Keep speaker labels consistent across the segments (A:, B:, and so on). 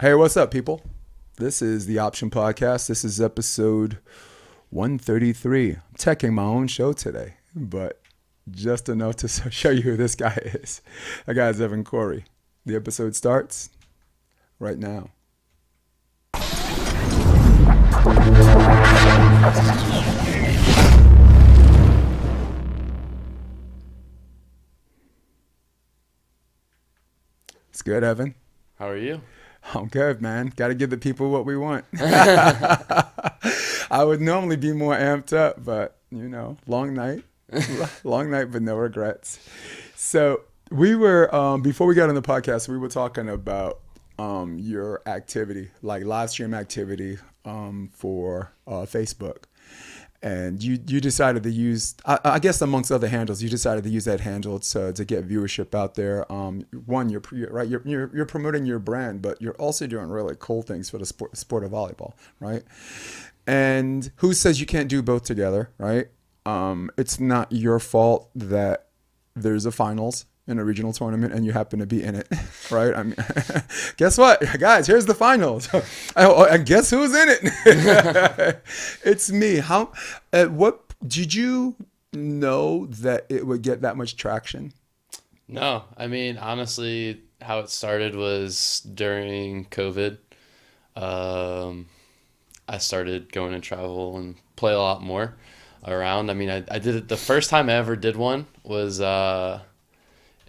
A: Hey, what's up, people? This is the Option Podcast. This is episode 133. I'm taking my own show today, but just enough to show you who this guy is. That guy is Cory. The episode starts right now. It's good, Evan.
B: How are you?
A: I'm good, man. Got to give the people what we want. I would normally be more amped up, but, long night. Long night, but no regrets. So we were, before we got on the podcast, we were talking about your activity, like live stream activity for Facebook. And you decided to use, I guess amongst other handles, you decided to use that handle to get viewership out there. One, you're promoting your brand, but you're also doing really cool things for the sport of volleyball, right? And who says you can't do both together, right? It's not your fault that there's a finals in a regional tournament and you happen to be in it, right? I mean, guess what, guys? Here's the finals. And guess who's in it? It's me. What did you know that it would get that much traction?
B: No, I mean, honestly, how it started was during COVID. I started going to travel and play a lot more around. I mean, I did it. The first time I ever did one was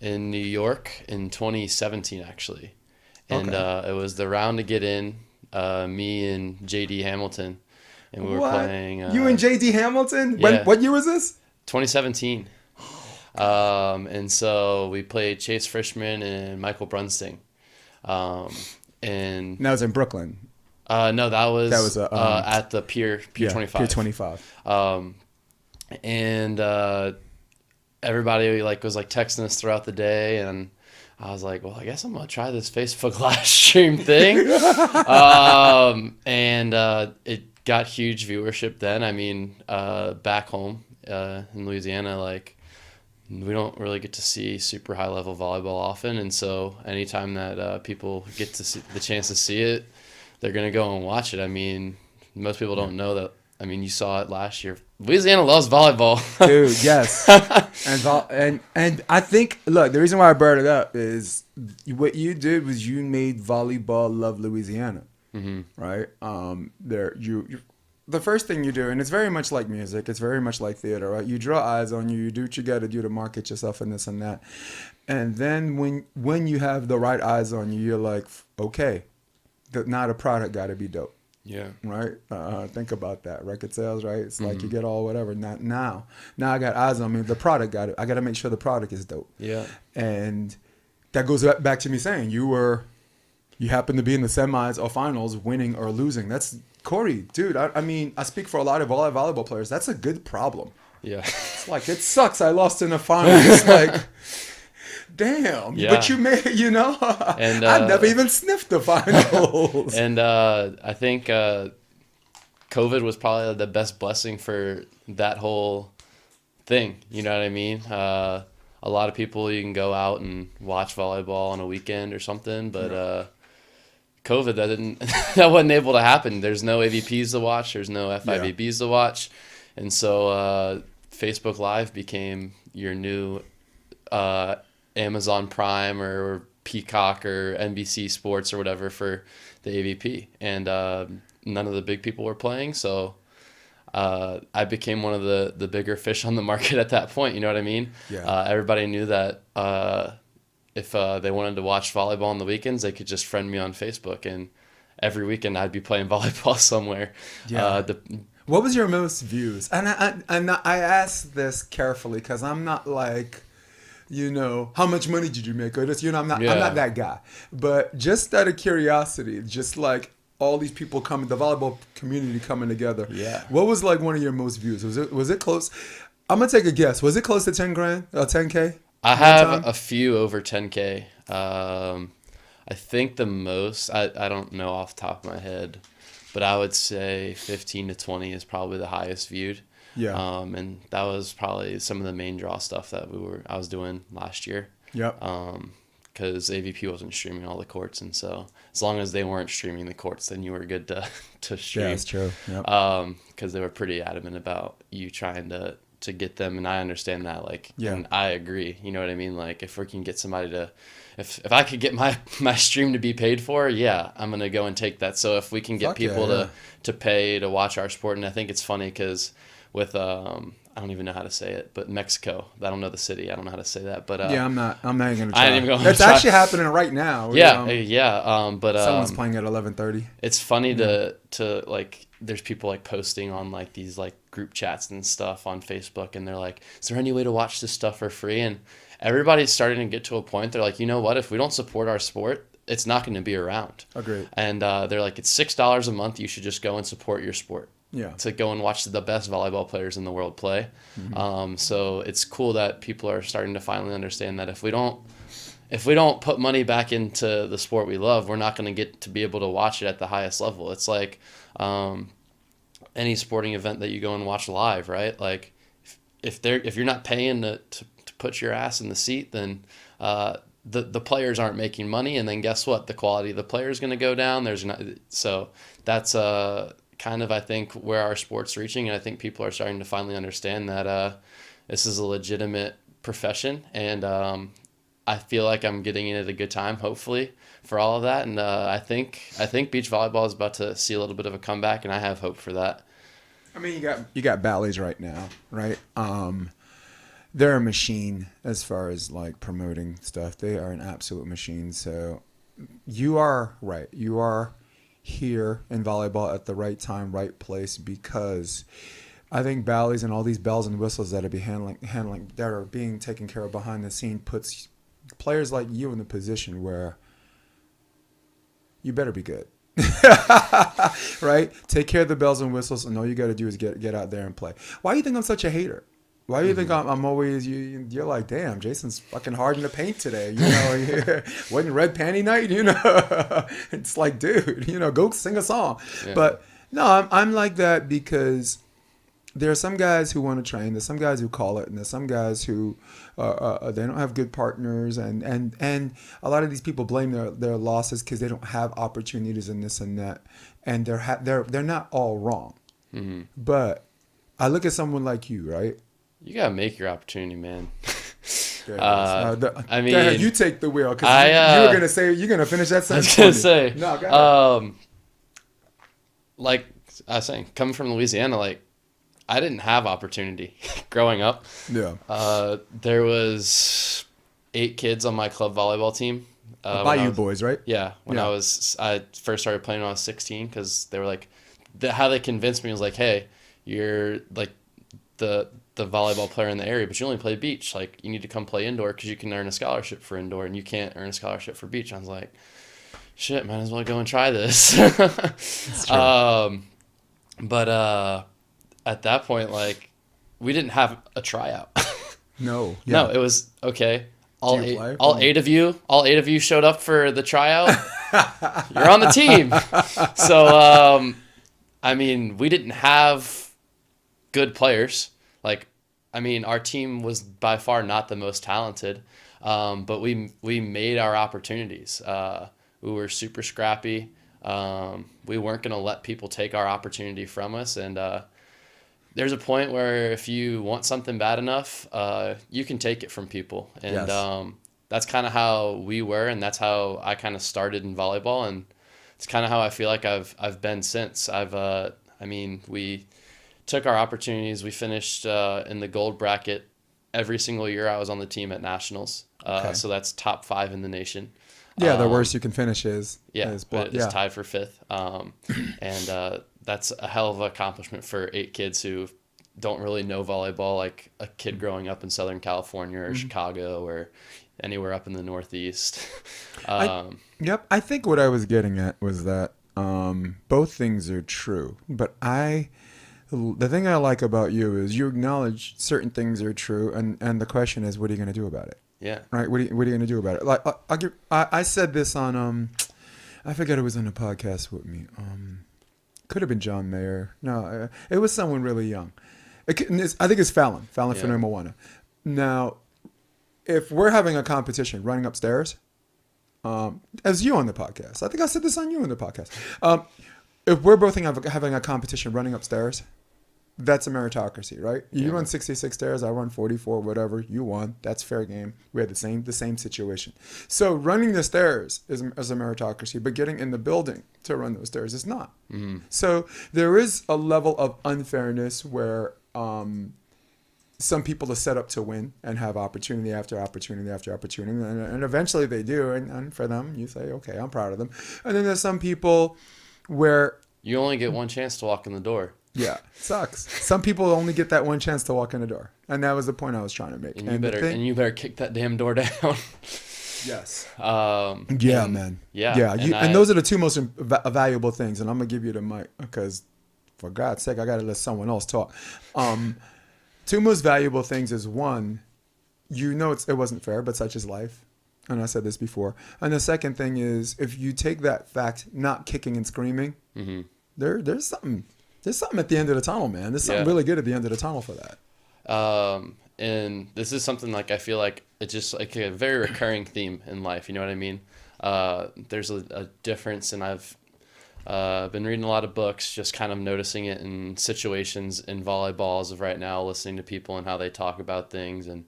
B: in New York in 2017, actually. And
A: Okay.
B: it was the round to get in, me and JD Hamilton. And we were
A: What?
B: playing.
A: You and JD Hamilton?
B: Yeah.
A: What year was this?
B: 2017. And so we played Chase Frischman and Michael Brunsting. And
A: That was in Brooklyn.
B: no, that was at the Pier 25.
A: Pier 25.
B: And everybody was texting us throughout the day, and I was like, well, I guess I'm gonna try this Facebook live stream thing. And it got huge viewership then. I mean, back home in Louisiana, we don't really get to see super high level volleyball often, and so anytime that people get to see the chance to see it, they're gonna go and watch it. I mean, most people don't know that. I mean, you saw it last year. Louisiana loves volleyball.
A: Dude, yes. And I think, look, the reason why I brought it up is what you did was you made volleyball love Louisiana, right? The first thing you do, and it's very much like music, it's very much like theater, right? You draw eyes on you, you do what you got to do to market yourself and this and that. And then when you have the right eyes on you, you're like, okay, now the product got to be dope.
B: Yeah.
A: Right. Think about that. Record sales, right? It's like you get all whatever. Not now. Now I got eyes on me. The product got it. I got to make sure the product is dope.
B: Yeah.
A: And that goes back to me saying you happen to be in the semis or finals, winning or losing. That's Cory, dude. I mean, I speak for a lot of volleyball players. That's a good problem.
B: Yeah.
A: It's like, it sucks. I lost in the finals. It's like, damn.
B: Yeah.
A: But you may,
B: And
A: I never even sniffed the finals.
B: And I think COVID was probably the best blessing for that whole thing. You know what I mean? A lot of people, you can go out and watch volleyball on a weekend or something, but COVID, that wasn't able to happen. There's no AVPs to watch. There's no FIVBs to watch. And so Facebook Live became your new Amazon Prime or Peacock or NBC Sports or whatever for the AVP. And none of the big people were playing, so I became one of the bigger fish on the market at that point. You know what I mean?
A: Yeah.
B: Everybody knew that if they wanted to watch volleyball on the weekends, they could just friend me on Facebook, and every weekend I'd be playing volleyball somewhere.
A: Yeah. What was your most views? And I asked this carefully because I'm not like, how much money did you make? Or just, I'm not that guy. But just out of curiosity, just like all these people coming, the volleyball community coming together.
B: Yeah.
A: What was like one of your most views? Was it close? I'm gonna take a guess. Was it close to 10 grand? 10K?
B: I have a few over 10K. I think the most, I don't know off the top of my head, but I would say 15 to 20 is probably the highest viewed.
A: Yeah.
B: And that was probably some of the main draw stuff that I was doing last year.
A: Yep.
B: because AVP wasn't streaming all the courts, and so as long as they weren't streaming the courts, then you were good to stream.
A: Yeah, that's true. Yep.
B: Because they were pretty adamant about you trying to get them, and I understand that. Like,
A: Yeah.
B: and I agree. You know what I mean? Like, if we can get somebody to, if I could get my stream to be paid for, yeah, I'm gonna go and take that. So if we can get
A: Fuck
B: people
A: yeah.
B: to pay to watch our sport, and I think it's funny because with I don't even know how to say it, but Mexico. I don't know the city. I don't know how to say that, but
A: Yeah, I'm not even gonna try.
B: I ain't even gonna
A: That's
B: try.
A: actually happening right now.
B: Yeah. But
A: Someone's playing at 11:30.
B: it's funny to like, there's people like posting on like these like group chats and stuff on Facebook, and they're like, is there any way to watch this stuff for free? And everybody's starting to get to a point, they're like, you know what, if we don't support our sport, it's not going to be around.
A: Agreed.
B: And they're like, it's $6 a month, you should just go and support your sport.
A: Yeah.
B: To go and watch the best volleyball players in the world play. So it's cool that people are starting to finally understand that if we don't put money back into the sport we love, we're not going to get to be able to watch it at the highest level. It's like any sporting event that you go and watch live, right? Like if you're not paying to put your ass in the seat, then the players aren't making money, and then guess what? The quality of the player is going to go down. So that's kind of, I think, where our sport's reaching, and I think people are starting to finally understand that this is a legitimate profession, and I feel like I'm getting in at a good time, hopefully, for all of that, and I think beach volleyball is about to see a little bit of a comeback, and I have hope for that.
A: I mean, you got Bally's right now, right? They're a machine as far as like promoting stuff. They are an absolute machine. So you are right. You are here in volleyball at the right time, right place, because I think Bally's and all these bells and whistles that are handling that are being taken care of behind the scene puts players like you in the position where you better be good. Right? Take care of the bells and whistles, and all you got to do is get out there and play. Why do you think I'm such a hater? Why do you think I'm always you're like, damn, Jason's fucking hard in the paint today, you know? Wasn't red panty night, you know? It's like, dude, you know, go sing a song.
B: Yeah.
A: But no, I'm like that because there are some guys who want to train. There's some guys who call it, and there's some guys who they don't have good partners, and a lot of these people blame their losses because they don't have opportunities and this and that, and they're not all wrong. Mm-hmm. But I look at someone like you, right?
B: You gotta make your opportunity, man.
A: I mean, you take the wheel because you were gonna say you're gonna finish that sentence.
B: I was gonna say,
A: no, go ahead.
B: Like I was saying, coming from Louisiana, like I didn't have opportunity growing up.
A: Yeah.
B: There was 8 kids on my club volleyball team.
A: Bayou Boys, right?
B: Yeah. I first started playing when I was 16, because they were like, how they convinced me was like, hey, you're like the volleyball player in the area, but you only play beach. Like, you need to come play indoor because you can earn a scholarship for indoor, and you can't earn a scholarship for beach. I was like, shit, might as well go and try this. That's true. But at that point, like, we didn't have a tryout.
A: No. Yeah.
B: No, it was okay. All 8 of you showed up for the tryout. You're on the team. So, I mean, we didn't have good players. Like, I mean, our team was by far not the most talented, but we made our opportunities. We were super scrappy. We weren't going to let people take our opportunity from us, and there's a point where if you want something bad enough, you can take it from people, and yes. That's kind of how we were, and that's how I kind of started in volleyball, and it's kind of how I feel like I've been since. We took our opportunities. We finished in the gold bracket every single year I was on the team at nationals. Okay. So that's top 5 in the nation.
A: Yeah, the worst you can finish is
B: tied for 5th. And that's a hell of an accomplishment for 8 kids who don't really know volleyball, like a kid growing up in Southern California or Chicago or anywhere up in the Northeast.
A: I think what I was getting at was that both things are true, but the thing I like about you is you acknowledge certain things are true, and the question is, what are you going to do about it? Yeah. Right. What are you going to do about it? Like I said this on I forget who was on the podcast with me. Could have been John Mayer. No, it was someone really young. I think it's Fallon from Moana. Now, if we're having a competition running upstairs, as you on the podcast. I think I said this on you on the podcast. If we're both having a competition running upstairs, that's a meritocracy, right? You run 66 stairs, I run 44, whatever. You won. That's fair game. We had the same situation. So running the stairs is a meritocracy, but getting in the building to run those stairs is not. Mm-hmm. So there is a level of unfairness where some people are set up to win and have opportunity after opportunity after opportunity, and eventually they do. And for them, you say, okay, I'm proud of them. And then there's some people where
B: you only get one chance to walk in the door.
A: Yeah, sucks. Some people only get that one chance to walk in the door, and that was the point I was trying to make.
B: And you better kick that damn door down.
A: Yes.
B: Man.
A: Yeah. And those are the two most valuable things. And I'm gonna give you the mic because, for God's sake, I gotta let someone else talk. Two most valuable things is one, it wasn't fair, but such is life. And I said this before. And the second thing is, if you take that fact, not kicking and screaming, mm-hmm. there's something at the end of the tunnel, man. There's something really good at the end of the tunnel for that.
B: And this is something like I feel like it's just like a very recurring theme in life. You know what I mean? There's a difference, and I've been reading a lot of books, just kind of noticing it in situations in volleyball as of right now, listening to people and how they talk about things and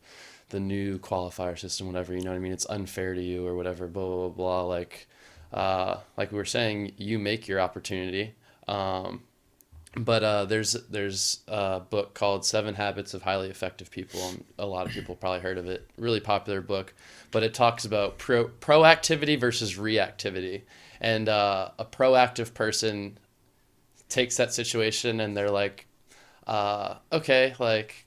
B: the new qualifier system, whatever, you know what I mean? It's unfair to you or whatever, blah, blah, blah, blah. Like we were saying, you make your opportunity. But there's a book called 7 Habits of Highly Effective People. A lot of people probably heard of it. Really popular book. But it talks about proactivity versus reactivity. And a proactive person takes that situation and they're like, okay, like,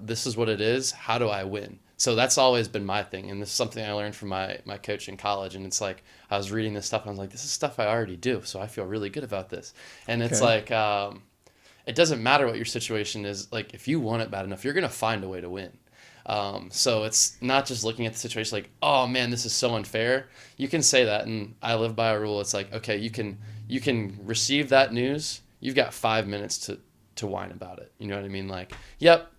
B: this is what it is. How do I win? So that's always been my thing. And this is something I learned from my coach in college. And it's like, I was reading this stuff and I was like, this is stuff I already do. So I feel really good about this. And it's like, it doesn't matter what your situation is. Like, if you want it bad enough, you're going to find a way to win. So it's not just looking at the situation like, oh man, this is so unfair. You can say that. And I live by a rule. It's like, okay, you can receive that news. You've got 5 minutes to whine about it. You know what I mean? Like, yep,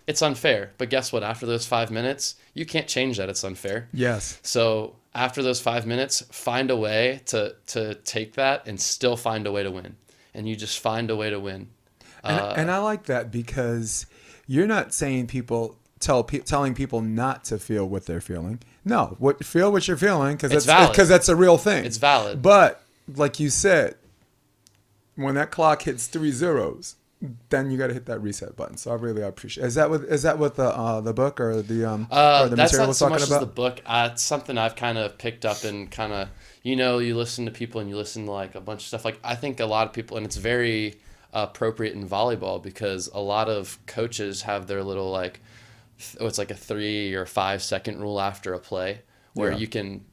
B: it's unfair. But guess what? After those 5 minutes, you can't change that it's unfair.
A: Yes.
B: So after those 5 minutes, find a way to take that and still find a way to win. And you just find a way to win.
A: And I like that because you're not saying telling people not to feel what they're feeling. No, feel what you're feeling because that's a real thing.
B: It's valid.
A: But like you said, when that clock hits 3 zeros, then you got to hit that reset button. So I really appreciate. Is that what the book or the or the
B: that's
A: material
B: not
A: was
B: so
A: talking
B: much
A: about?
B: As the book. It's something I've kind of picked up and kind of you listen to people and you listen to like a bunch of stuff. Like I think a lot of people, and it's very appropriate in volleyball because a lot of coaches have their little like it's like a 3 or 5 second rule after a play where you can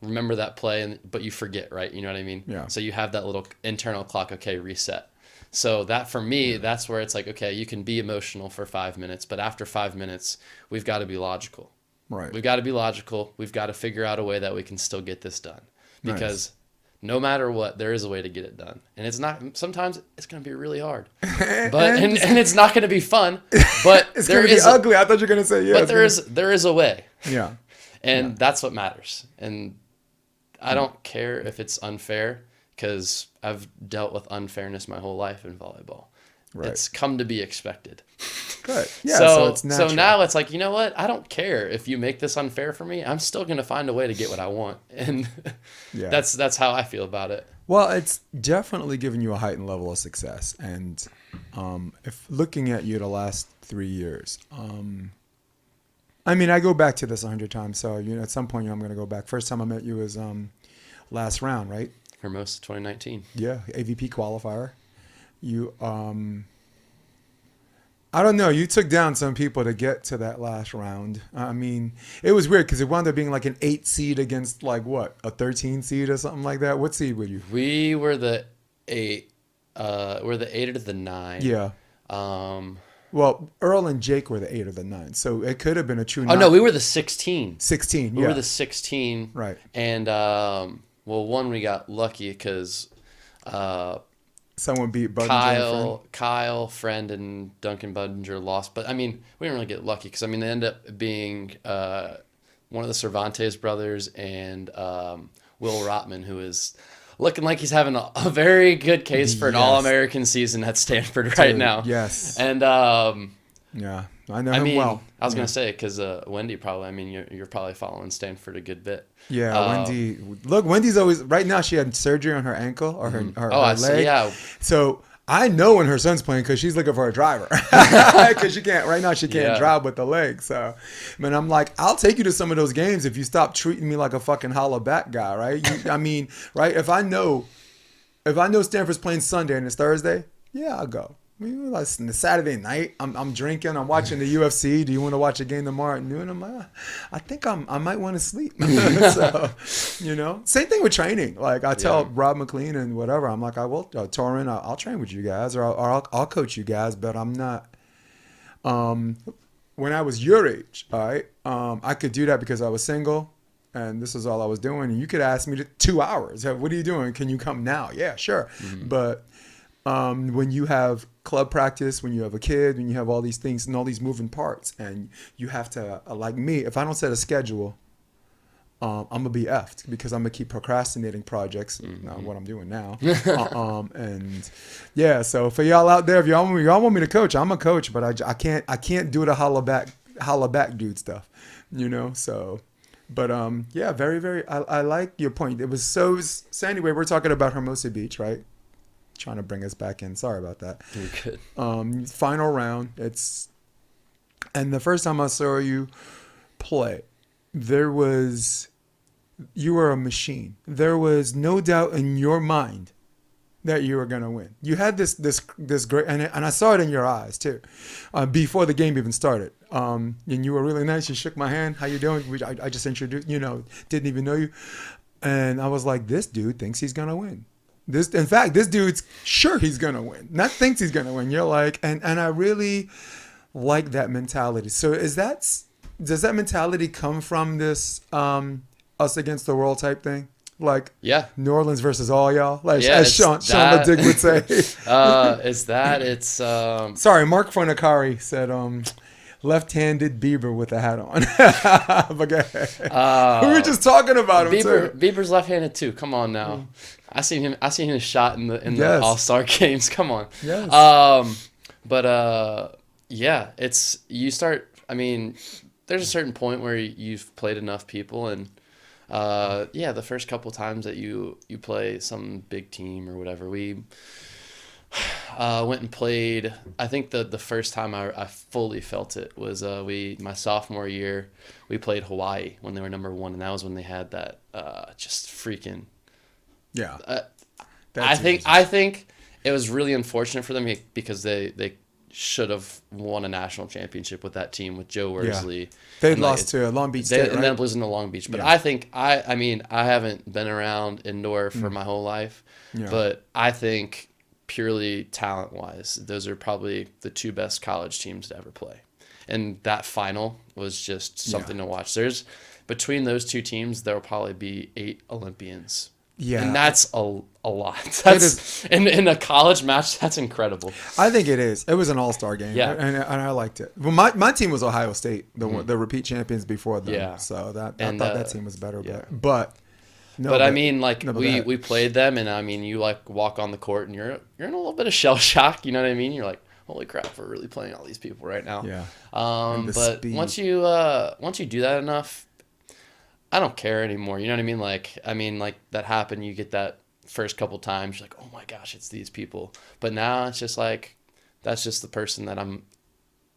B: remember that play but you forget, right? You know what I mean?
A: Yeah.
B: So you have that little internal clock. Okay, reset. So that for me, that's where it's like, okay, you can be emotional for 5 minutes, but after 5 minutes, we've got to be logical.
A: Right.
B: We've got to be logical. We've got to figure out a way that we can still get this done. Because no matter what, there is a way to get it done. And it's not, sometimes it's going to be really hard. But and it's not going to be fun. But
A: it's going to be ugly. I thought you were going to say yeah.
B: But there is a way.
A: Yeah.
B: And that's what matters. And I don't care if it's unfair. Because I've dealt with unfairness my whole life in volleyball. Right. It's come to be expected.
A: Good. Yeah,
B: so
A: it's natural.
B: So now it's like, you know what? I don't care if you make this unfair for me. I'm still going to find a way to get what I want. And that's how I feel about it.
A: Well, it's definitely given you a heightened level of success. And if looking at you the last 3 years, I mean, I go back to this 100 times. So at some point, I'm going to go back. First time I met you was last round, right?
B: Hermosa 2019.
A: Yeah, AVP qualifier. You, I don't know. You took down some people to get to that last round. I mean, it was weird because it wound up being like an 8 seed against like what, a 13 seed or something like that. What seed were you?
B: We were the 8. We're the 8 or the 9.
A: Yeah. Well, Earl and Jake were the 8 or the 9, so it could have been a true.
B: Oh 9. No, we were the 16.
A: 16.
B: We were the 16.
A: Right.
B: And well, one, we got lucky because
A: someone beat Budinger.
B: Kyle, Friend, and Duncan Budinger lost. But, I mean, we didn't really get lucky because, I mean, they ended up being 1-2 one of the Cervantes brothers, and Will Rotman, who is looking like he's having a very good case for an All-American season at Stanford right now.
A: Yes.
B: And
A: yeah, I know him well.
B: I was gonna say because Wendy probably. I mean, you're probably following Stanford a good bit.
A: Yeah, Wendy. Look, Wendy's always right now. She had surgery on her ankle or her leg.
B: Yeah.
A: So I know when her son's playing because she's looking for a driver because she can't right now. She can't drive with the leg. So, man, I'm like, I'll take you to some of those games if you stop treating me like a fucking holla back guy, right? I mean, right? If I know Stanford's playing Sunday and it's Thursday, yeah, I'll go. I mean, like Saturday night, I'm drinking, I'm watching the UFC. Do you want to watch a game tomorrow at noon? I'm like, I think I might want to sleep. So, same thing with training. Like I tell Rob McLean and whatever, I'm like, I will, Torrin, I'll train with you guys or I'll coach you guys, but I'm not. When I was your age, all right, I could do that because I was single. And this is all I was doing. And you could ask me 2 hours. What are you doing? Can you come now? Yeah, sure. Mm-hmm. But when you have club practice, when you have a kid, when you have all these things and all these moving parts, and you have to, like me, if I don't set a schedule, I'm going to be effed because I'm going to keep procrastinating projects, not what I'm doing now. And yeah, so for y'all out there, if y'all want me to coach, I'm a coach, but I can't do the holla back dude stuff, so. But yeah, very, very. I like your point. It was so anyway. We're talking about Hermosa Beach, right? Trying to bring us back in. Sorry about that.
B: You're good.
A: Final round. And the first time I saw you play, you were a machine. There was no doubt in your mind that you were gonna win. You had this great, and I saw it in your eyes too, before the game even started. And you were really nice. You shook my hand. How you doing? I just introduced. Didn't even know you, and I was like, this dude thinks he's gonna win. In fact, this dude's sure he's gonna win. Not thinks he's gonna win. You're like, and I really like that mentality. So does that mentality come from this us against the world type thing? Like New Orleans versus all y'all, like as Sean Ledig would say.
B: It's
A: sorry, Mark Fonacari said left-handed Bieber with a hat on. We were just talking about him too.
B: Bieber's left-handed too. Come on now. I seen him shot in the All-Star games. Come on.
A: Yes.
B: It's you start. I mean, there's a certain point where you've played enough people and. The first couple times that you play some big team or whatever, we went and played. I think the first time I fully felt it was my sophomore year. We played Hawaii when they were number 1, and that was when they had that just freaking.
A: Yeah.
B: I think it was really unfortunate for them because they should have won a national championship with that team with Joe Worsley.
A: Yeah. They lost to Long Beach State, right?
B: And then losing to Long Beach. But I think, I haven't been around indoor for my whole life. Yeah. But I think purely talent-wise, those are probably the 2 best college teams to ever play. And that final was just something to watch. Between those 2 teams, there will probably be 8 Olympians. Yeah. And that's a lot. That's in a college match, that's incredible.
A: I think it is. It was an all-star game. Yeah. And I liked it. Well, my team was Ohio State, the repeat champions before them. Yeah. So I thought that team was better. Yeah. But
B: I mean, like we played them, and I mean, you like walk on the court and you're in a little bit of shell shock, you know what I mean? You're like, holy crap, we're really playing all these people right now.
A: Yeah.
B: But speed. once you do that enough, I don't care anymore. You know what I mean? Like that happened. You get that first couple times. You're like, oh my gosh, it's these people. But now it's just like, that's just the person that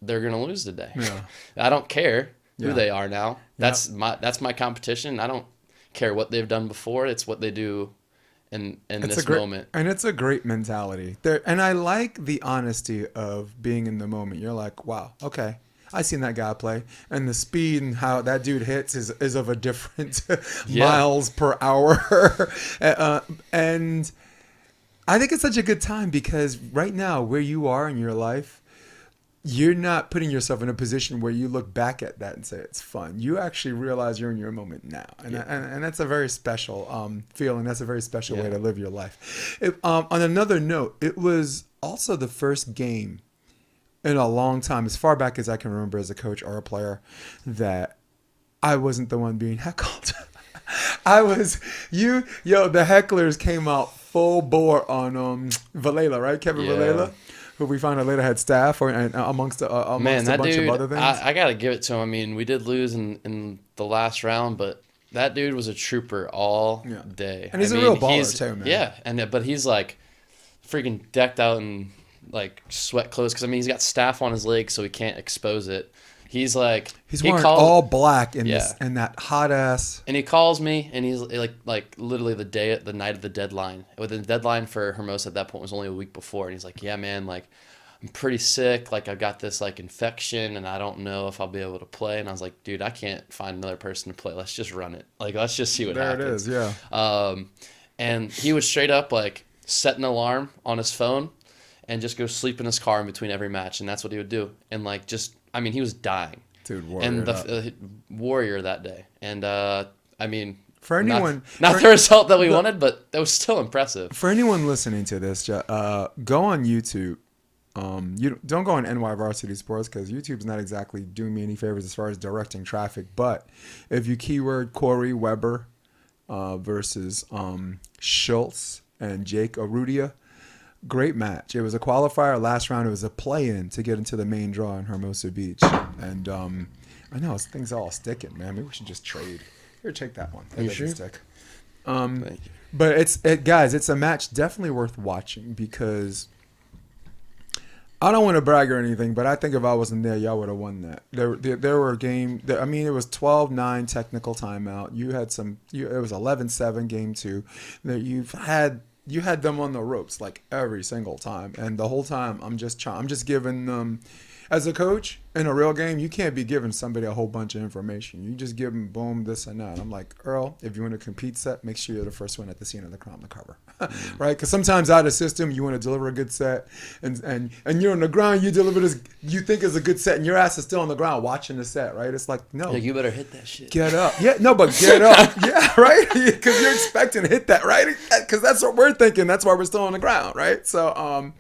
B: they're going to lose today. Yeah. I don't care who they are now. That's my competition. I don't care what they've done before. It's what they do in this moment.
A: And it's a great mentality. And I like the honesty of being in the moment. You're like, wow, okay. I seen that guy play, and the speed and how that dude hits is of a different miles per hour. And I think it's such a good time because right now where you are in your life, you're not putting yourself in a position where you look back at that and say it's fun. You actually realize you're in your moment now, and that's a very special feeling. That's a very special way to live your life. On another note, it was also the first game in a long time, as far back as I can remember as a coach or a player, that I wasn't the one being heckled. I was the hecklers came out full bore on Valela, right? Kevin Valela, who we found out later had staff amongst a bunch of other things.
B: I gotta give it to him. I mean, we did lose in the last round, but that dude was a trooper all day.
A: And he's a real baller too, man.
B: Yeah, but he's like freaking decked out in like sweat clothes because I mean he's got staff on his legs so he can't expose it. He's
A: wearing all black in that hot ass.
B: And he calls me, and he's like literally the night of the deadline. With the deadline for Hermosa at that point was only a week before, and he's like, "Yeah, man, like I'm pretty sick. Like I've got this like infection, and I don't know if I'll be able to play." And I was like, "Dude, I can't find another person to play. Let's just run it. Like let's just see what happens."
A: There it is, yeah.
B: And he would straight up like set an alarm on his phone, and just go sleep in his car in between every match, and that's what he would do. And like I mean, he was dying.
A: Dude, warrior.
B: And the warrior that day. And I mean,
A: for anyone,
B: not the result that we wanted, but that was still impressive.
A: For anyone listening to this, go on YouTube. You don't go on NY Varsity Sports because YouTube's not exactly doing me any favors as far as directing traffic. But if you keyword Cory Webber versus Schultz and Jake Arudia, great match. It was a qualifier. Last round, it was a play-in to get into the main draw in Hermosa Beach. And I know things are all sticking, man. Maybe we should just trade. Here, take that one. That doesn't stick.
B: Thank you.
A: But guys, it's a match definitely worth watching because I don't want to brag or anything, but I think if I wasn't there, y'all would have won that. There were I mean, it was 12-9 technical timeout. You had it was 11-7 game 2. You had them on the ropes like every single time, and the whole time I'm just giving them. As a coach in a real game, you can't be giving somebody a whole bunch of information. You just give them boom, this and that. I'm like, Earl, if you want to compete set, make sure you're the first one at the scene of the crowd on the cover, right? Because sometimes out of system, you want to deliver a good set, and you're on the ground, you deliver this, you think is a good set, and your ass is still on the ground watching the set, right? It's like, no,
B: you better hit that shit.
A: Get up, get up, yeah, right? Because you're expecting to hit that, right? Because that's what we're thinking. That's why we're still on the ground, right? So,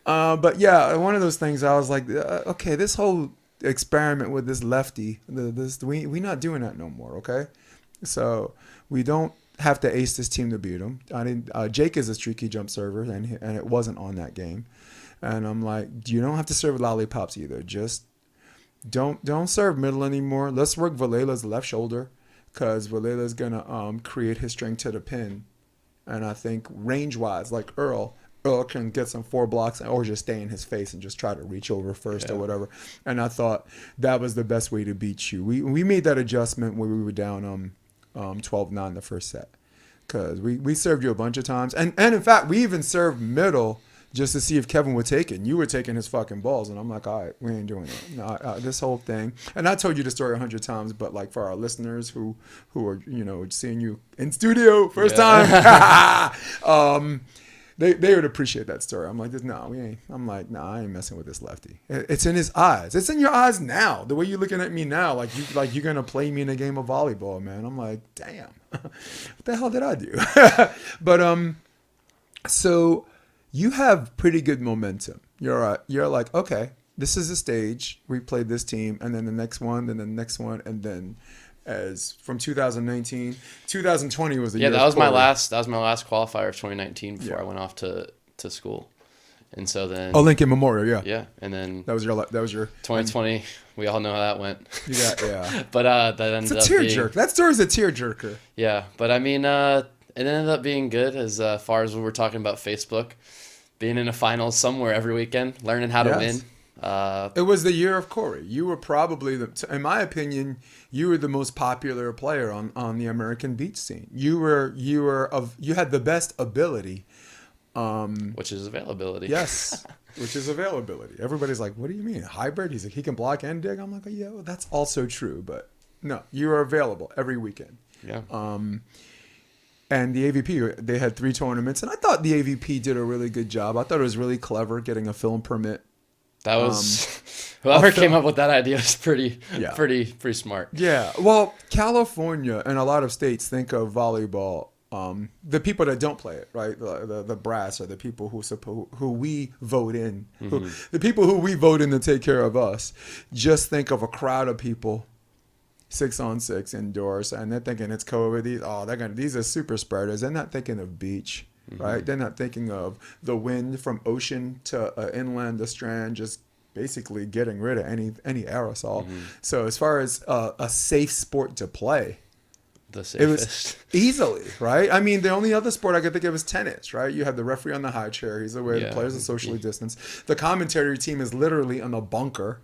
A: but yeah, one of those things I was like, okay, this whole experiment with this lefty, we not doing that no more, okay? So we don't have to ace this team to beat him. Jake is a streaky jump server, and it wasn't on that game. And I'm like, you don't have to serve lollipops either. Just don't serve middle anymore. Let's work Valela's left shoulder because Valela's gonna create his strength to the pin. And I think range-wise, like Earl can get some 4 blocks or just stay in his face and just try to reach over first or whatever. And I thought that was the best way to beat you. We made that adjustment when we were down 12-9 the first set because we served you a bunch of times. And in fact, we even served middle just to see if Kevin would take it. And you were taking his fucking balls. And I'm like, all right, we ain't doing it. No, this whole thing. And I told you the story 100 times, but like for our listeners who are, seeing you in studio first time, They would appreciate that story. I'm like, no, we ain't. I'm like, nah, I ain't messing with this lefty. It's in his eyes. It's in your eyes now. The way you're looking at me now, like you're gonna play me in a game of volleyball, man. I'm like, damn, what the hell did I do? But so you have pretty good momentum. You're like, okay, this is the stage. We played this team, and then the next one, then the next one, and then. As from 2019, 2020 was the year.
B: Yeah, that was my last qualifier of 2019 before I went off to school, and so then.
A: Oh, Lincoln Memorial, yeah.
B: Yeah, and then
A: that was your
B: 2020. We all know how that went.
A: Yeah.
B: But that ended up
A: it's a tearjerker. That story's a tearjerker.
B: Yeah, but I mean, it ended up being good as far as we were talking about Facebook, being in a finals somewhere every weekend, learning how to win.
A: It was the year of Cory. You were probably in my opinion, you were the most popular player on the American beach scene. You had the best ability,
B: which is availability.
A: Yes, which is availability. Everybody's like, "What do you mean hybrid?" He's like, "He can block and dig." I'm like, "Yeah, well, that's also true." But no, you are available every weekend.
B: Yeah.
A: And the AVP, they had 3 tournaments, and I thought the AVP did a really good job. I thought it was really clever getting a film permit.
B: That was whoever came up with that idea was pretty smart.
A: Yeah. Well, California and a lot of states think of volleyball. The people that don't play it, right? The brass or the people who we vote in, the people who we vote in to take care of us, just think of a crowd of people 6-on-6 indoors, and they're thinking it's COVID. These are super spreaders. They're not thinking of beach, right? They're not thinking of the wind from ocean to inland to strand, just basically getting rid of any aerosol. So as far as a safe sport to play,
B: The safest.
A: it was easily, right? I mean, the only other sport I could think of is tennis, right? You have the referee on the high chair. He's aware the players are socially distanced. The commentary team is literally in a bunker.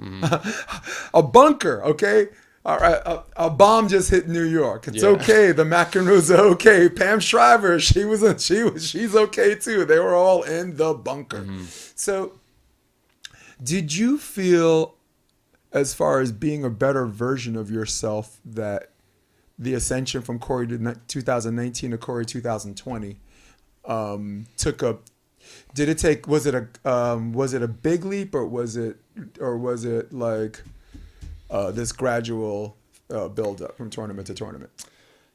A: A bunker, okay? All right, a bomb just hit New York. It's okay. The McEnroes are okay. Pam Shriver, she's okay too. They were all in the bunker. So, did you feel, as far as being a better version of yourself, that the ascension from Cory to 2019 to Cory 2020 was it a big leap, or was it like this gradual build up from tournament to tournament?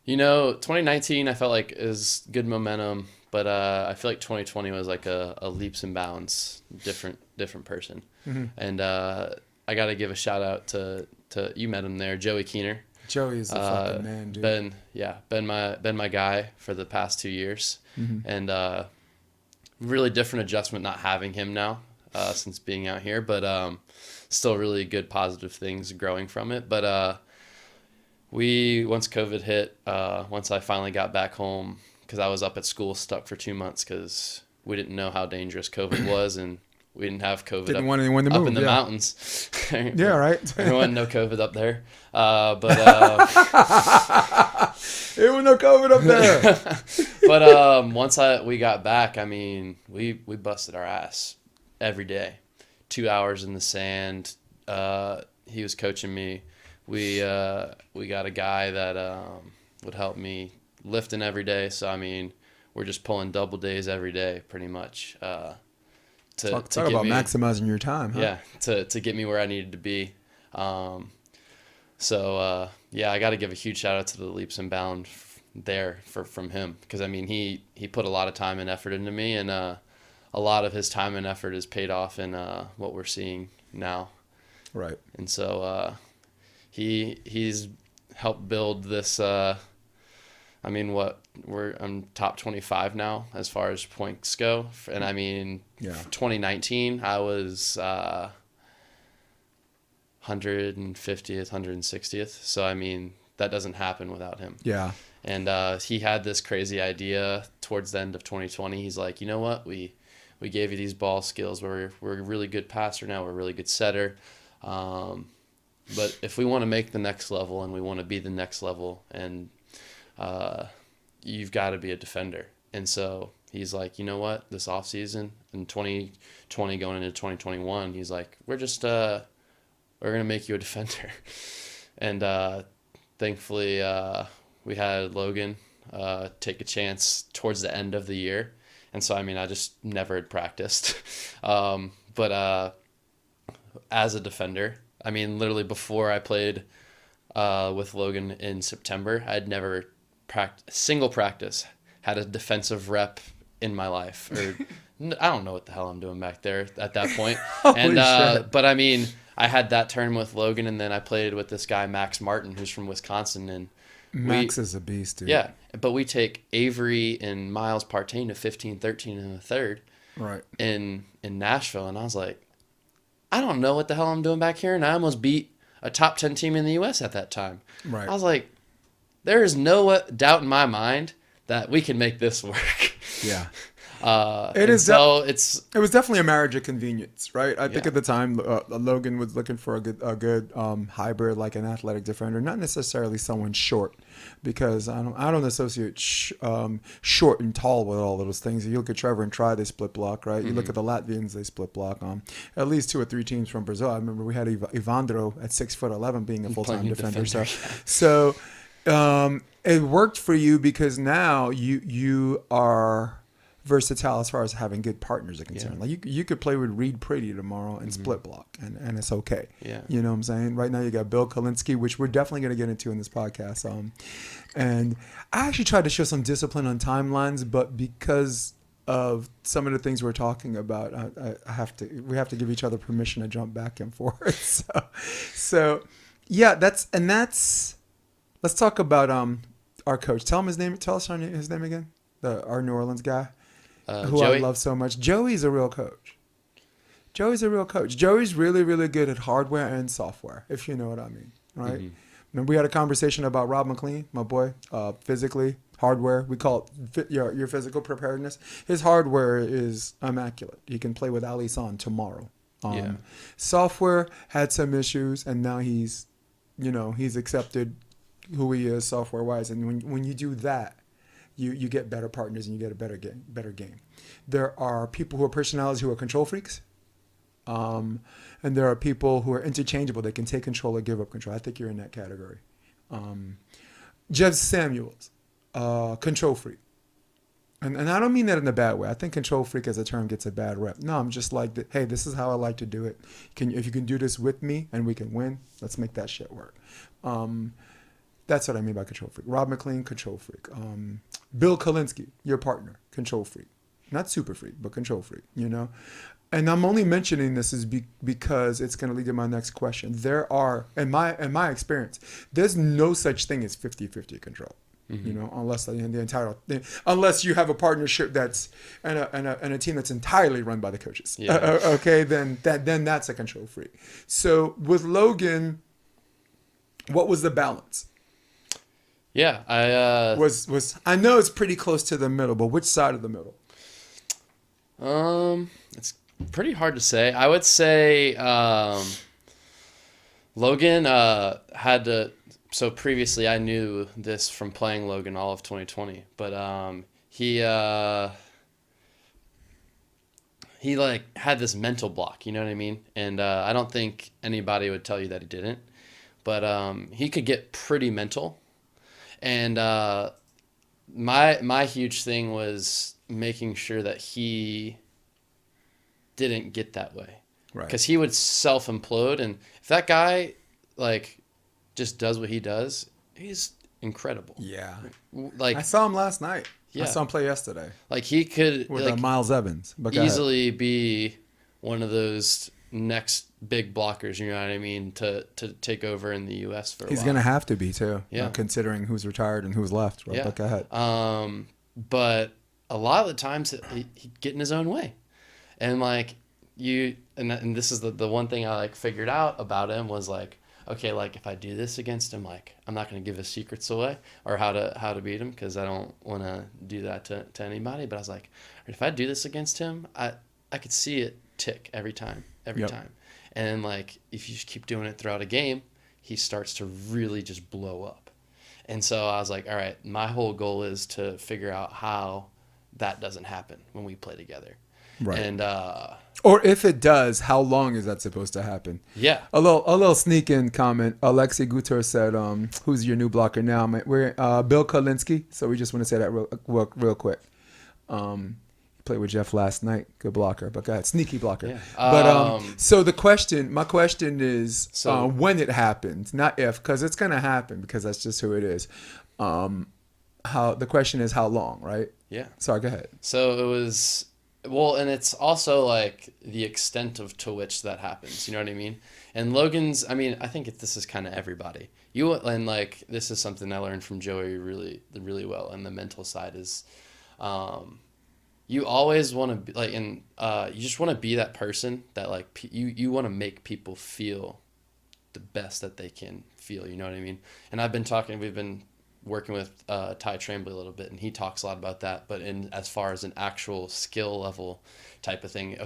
B: 2019 I felt like is good momentum, but I feel like 2020 was like a leaps and bounds different person. And I got to give a shout out to you met him there, Joey Keener.
A: Joey's a fucking man, dude.
B: Been my guy for the past 2 years, and really different adjustment not having him now since being out here, but still really good positive things growing from it. But once COVID hit, once I finally got back home, because I was up at school stuck for 2 months because we didn't know how dangerous COVID was, and we didn't have COVID
A: Didn't want anyone to
B: up
A: move,
B: in the mountains.
A: Yeah, right.
B: There wasn't no COVID up there. But
A: there was no COVID up there.
B: But once we got back, I mean, we busted our ass every day. 2 hours in the sand. He was coaching me. We got a guy that would help me lifting every day. So I mean, we're just pulling double days every day, pretty much.
A: Talk about maximizing your time, huh?
B: Yeah, to get me where I needed to be. So I got to give a huge shout out to the leaps and bounds there from him, because I mean he put a lot of time and effort into me, and a lot of his time and effort is paid off in what we're seeing now.
A: Right.
B: And so he's helped build this. I'm top 25 now as far as points go, and I mean, 2019 I was 150th, 160th. So I mean, that doesn't happen without him.
A: Yeah.
B: And he had this crazy idea towards the end of 2020. He's like, you know what, we gave you these ball skills. We're a really good passer now. We're a really good setter. But if we want to make the next level and we want to be the next level, and you've got to be a defender. And so he's like, you know what, this off season in 2020 going into 2021, he's like, we're going to make you a defender. And thankfully we had Logan take a chance towards the end of the year. And so, I mean, I just never had practiced. But as a defender, I mean, literally before I played with Logan in September, I'd never single practice had a defensive rep in my life, or I don't know what the hell I'm doing back there at that point. And but I mean, I had that tournament with Logan, and then I played with this guy Max Martin, who's from Wisconsin, and
A: Max is a beast, dude.
B: Yeah, but we take Avery and Miles Partain to 15-13 in the third,
A: right,
B: in Nashville, and I was like, I don't know what the hell I'm doing back here, and I almost beat a top 10 team in the U.S. at that time.
A: Right.
B: I was like, there is no doubt in my mind that we can make this work.
A: Yeah.
B: It was
A: definitely a marriage of convenience, right? I think at the time Logan was looking for a good hybrid, like an athletic defender, not necessarily someone short, because I don't associate short and tall with all of those things. You look at Trevor and Try, they split block, right? You look at the Latvians, they split block. At least 2 or 3 teams from Brazil. I remember we had Ivandro at 6'11" being a full-time defender. So it worked for you because now you are versatile as far as having good partners are concerned. Like you could play with Reed Pretty tomorrow and split block, and it's okay.
B: Yeah.
A: You know what I'm saying? Right now you got Bill Kolinske, which we're definitely going to get into in this podcast. And I actually tried to show some discipline on timelines, but because of some of the things we're talking about, we have to give each other permission to jump back and forth. So yeah, that's let's talk about our coach. Tell him his name. Tell us his name again. Our New Orleans guy, who
B: Joey?
A: I love so much. Joey's a real coach. Joey's a real coach. Joey's really, really good at hardware and software, if you know what I mean, right?
B: Mm-hmm.
A: Remember we had a conversation about Rob McLean, my boy, physically, hardware. We call it your physical preparedness. His hardware is immaculate. He can play with Ali San tomorrow.
B: Yeah.
A: Software had some issues, and now he's accepted who he is software-wise. And when you do that, you get better partners and you get a better game. There are people who are personalities who are control freaks. And there are people who are interchangeable. They can take control or give up control. I think you're in that category. Jeff Samuels, control freak. And I don't mean that in a bad way. I think control freak as a term gets a bad rep. No, I'm just like, hey, this is how I like to do it. If you can do this with me and we can win, let's make that shit work. That's what I mean by control freak. Rob McLean, control freak. Bill Kolinske, your partner, control freak. Not super freak, but control freak, And I'm only mentioning this is because it's going to lead to my next question. There are, in my experience, there's no such thing as 50-50 control. Mm-hmm. Unless you have a partnership that's and a team that's entirely run by the coaches. Yeah. Okay, then that's a control freak. So with Logan, what was the balance?
B: Yeah,
A: I know it's pretty close to the middle, but which side of the middle?
B: It's pretty hard to say. I would say Logan had to. So previously, I knew this from playing Logan all of 2020, but he like had this mental block. You know what I mean? And I don't think anybody would tell you that he didn't, but he could get pretty mental. And my huge thing was making sure that he didn't get that way, right? Because he would self implode, and if that guy like just does what he does, he's incredible. Yeah, like
A: I saw him last night. Yeah, I saw him play yesterday.
B: Like he could
A: with Miles Evans,
B: but easily be one of those next big blockers. You know what I mean? To take over in the U.S. for a while.
A: He's gonna have to be too. Yeah, considering who's retired and who's left. Right?
B: Yeah.
A: But go ahead.
B: But a lot of the times he'd get in his own way. And like and this is the one thing I like figured out about him was like, okay, like if I do this against him, like I'm not going to give his secrets away or how to beat him because I don't want to do that to anybody. But I was like, if I do this against him, I could see it tick every time. And like if you just keep doing it throughout a game, he starts to really just blow up. And so I was like, all right, my whole goal is to figure out how that doesn't happen when we play together. Right. And
A: or if it does, how long is that supposed to happen?
B: Yeah.
A: A little sneak in comment. Alexi Guter said, "Who's your new blocker now?" We're Bill Kolinske. So we just want to say that real quick. Played with Jeff last night. Good blocker, but go ahead, sneaky blocker. Yeah. But so my question is when it happens, not if, because it's gonna happen because that's just who it is. The question is how long, right? Yeah. Sorry, go ahead.
B: So it was. Well, and it's also like the extent to which that happens. You know what I mean? And Logan's, I mean, I think this is kind of everybody. And like this is something I learned from Joey really, really well. And the mental side is, you always want to be like, and you just want to be that person that like you want to make people feel the best that they can feel. You know what I mean? And we've been working with Ty Tremblay a little bit, and he talks a lot about that, but as far as an actual skill level type of thing,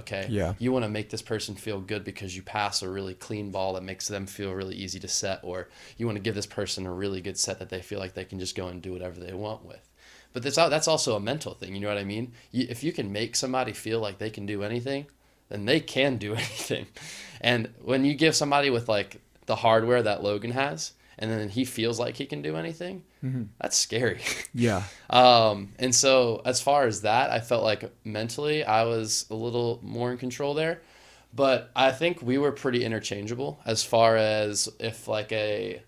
B: you want to make this person feel good because you pass a really clean ball that makes them feel really easy to set, or you want to give this person a really good set that they feel like they can just go and do whatever they want with. But that's also a mental thing, you know what I mean? If you can make somebody feel like they can do anything, then they can do anything. And when you give somebody with like the hardware that Logan has, and then he feels like he can do anything, that's scary.
A: Yeah.
B: And so as far as that, I felt like mentally I was a little more in control there. But I think we were pretty interchangeable as far as if like a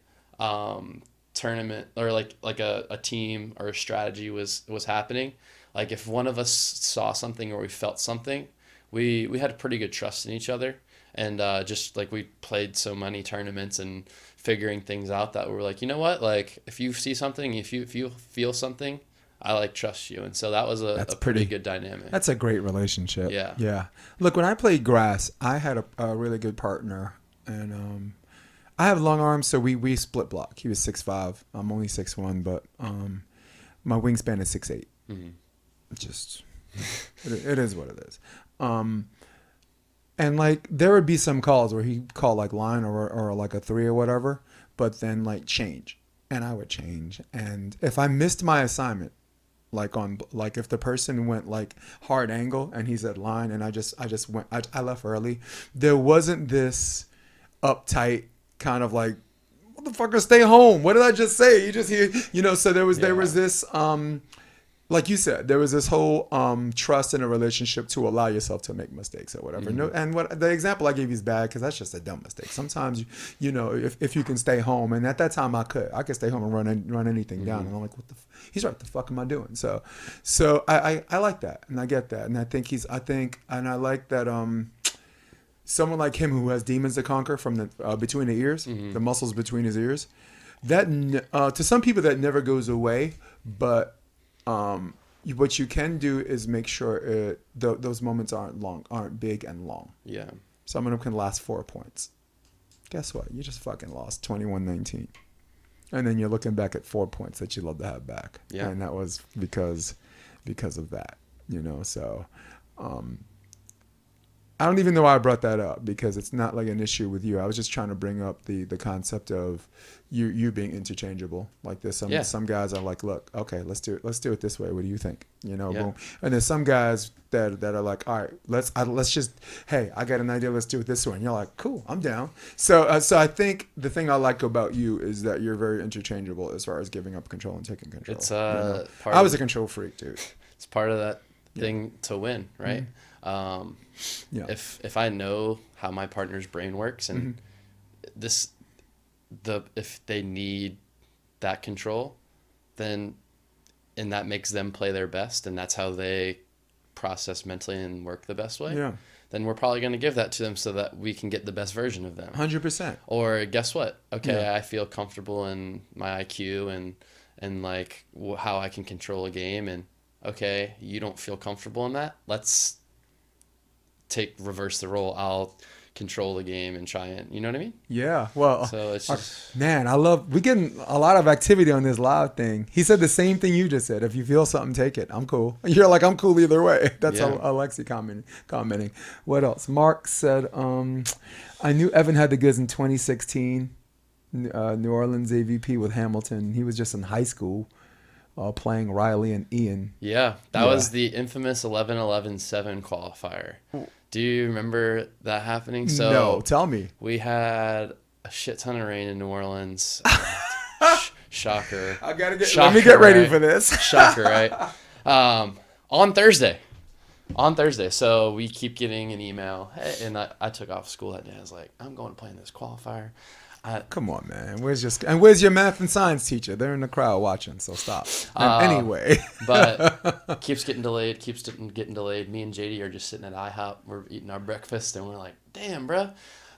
B: tournament or like a team or a strategy was happening. Like if one of us saw something or we felt something, we had pretty good trust in each other. And just like we played so many tournaments and figuring things out that we're like, you know what, like if you see something, if you feel something, I like trust you. And so that was a pretty good dynamic.
A: That's a great relationship.
B: Yeah.
A: Yeah. Look, when I played grass, I had a really good partner, and I have long arms, so we split block. He was 6'5". I'm only 6'1", but my wingspan is 6'8".
B: Mm-hmm.
A: Just it is what it is. And like there would be some calls where he'd call like line or like a 3 or whatever, but then like change, and I would change. And if I missed my assignment, like if the person went like hard angle and he's at line and I just went, I left early, there wasn't this uptight kind of like, motherfucker, stay home. What did I just say? You just hear, so there was this like you said, there was this whole trust in a relationship to allow yourself to make mistakes or whatever. Mm-hmm. No, and what the example I gave you is bad because that's just a dumb mistake. Sometimes, if you can stay home, and at that time I could stay home and run anything down. And I'm like, he's right. The fuck am I doing? So I like that, and I get that, and I think I like that. Someone like him who has demons to conquer from the between the ears, the muscles between his ears, that to some people that never goes away, but. What you can do is make sure those moments aren't big and long.
B: Yeah.
A: Some of them can last 4 points. Guess what? You just fucking lost 21-19. And then you're looking back at 4 points that you love to have back.
B: Yeah.
A: And that was because of that, so I don't even know why I brought that up because it's not like an issue with you. I was just trying to bring up the concept of you being interchangeable. Like there's some guys are like, look, okay, let's do it this way. What do you think? Boom. And there's some guys that are like, all right, let's just, hey, I got an idea. Let's do it this way. And you're like, cool, I'm down. So I think the thing I like about you is that you're very interchangeable as far as giving up control and taking control.
B: It's
A: I was a control freak, dude.
B: It's part of that thing to win, right?
A: Mm-hmm.
B: If I know how my partner's brain works and if they need that control, then and that makes them play their best and that's how they process mentally and work the best way, then we're probably going to give that to them so that we can get the best version of them.
A: 100%.
B: Or guess what? Okay, I feel comfortable in my IQ and like how I can control a game, and okay, you don't feel comfortable in that. Let's reverse the role. I'll control the game and try and, you know what I mean?
A: Yeah. Well,
B: so it's just,
A: man, we getting a lot of activity on this live thing. He said the same thing you just said. If you feel something, take it. I'm cool. You're like, I'm cool either way. That's how Alexi commenting. What else? Mark said, I knew Evan had the goods in 2016. New Orleans AVP with Hamilton. He was just in high school. Playing Riley and Ian.
B: Yeah, that was the infamous 11-11-7 qualifier. Do you remember that happening? So
A: no, tell me. We
B: had a shit ton of rain in New Orleans. Shocker.
A: Let me get ready for this.
B: Shocker, right? On Thursday. So we keep getting an email. Hey, and I took off school that day. I was like, I'm going to play in this qualifier.
A: Come on, man. Where's your math and science teacher? They're in the crowd watching, so stop. Anyway.
B: But keeps getting delayed. Me and JD are just sitting at IHOP. We're eating our breakfast, and we're like, damn, bro,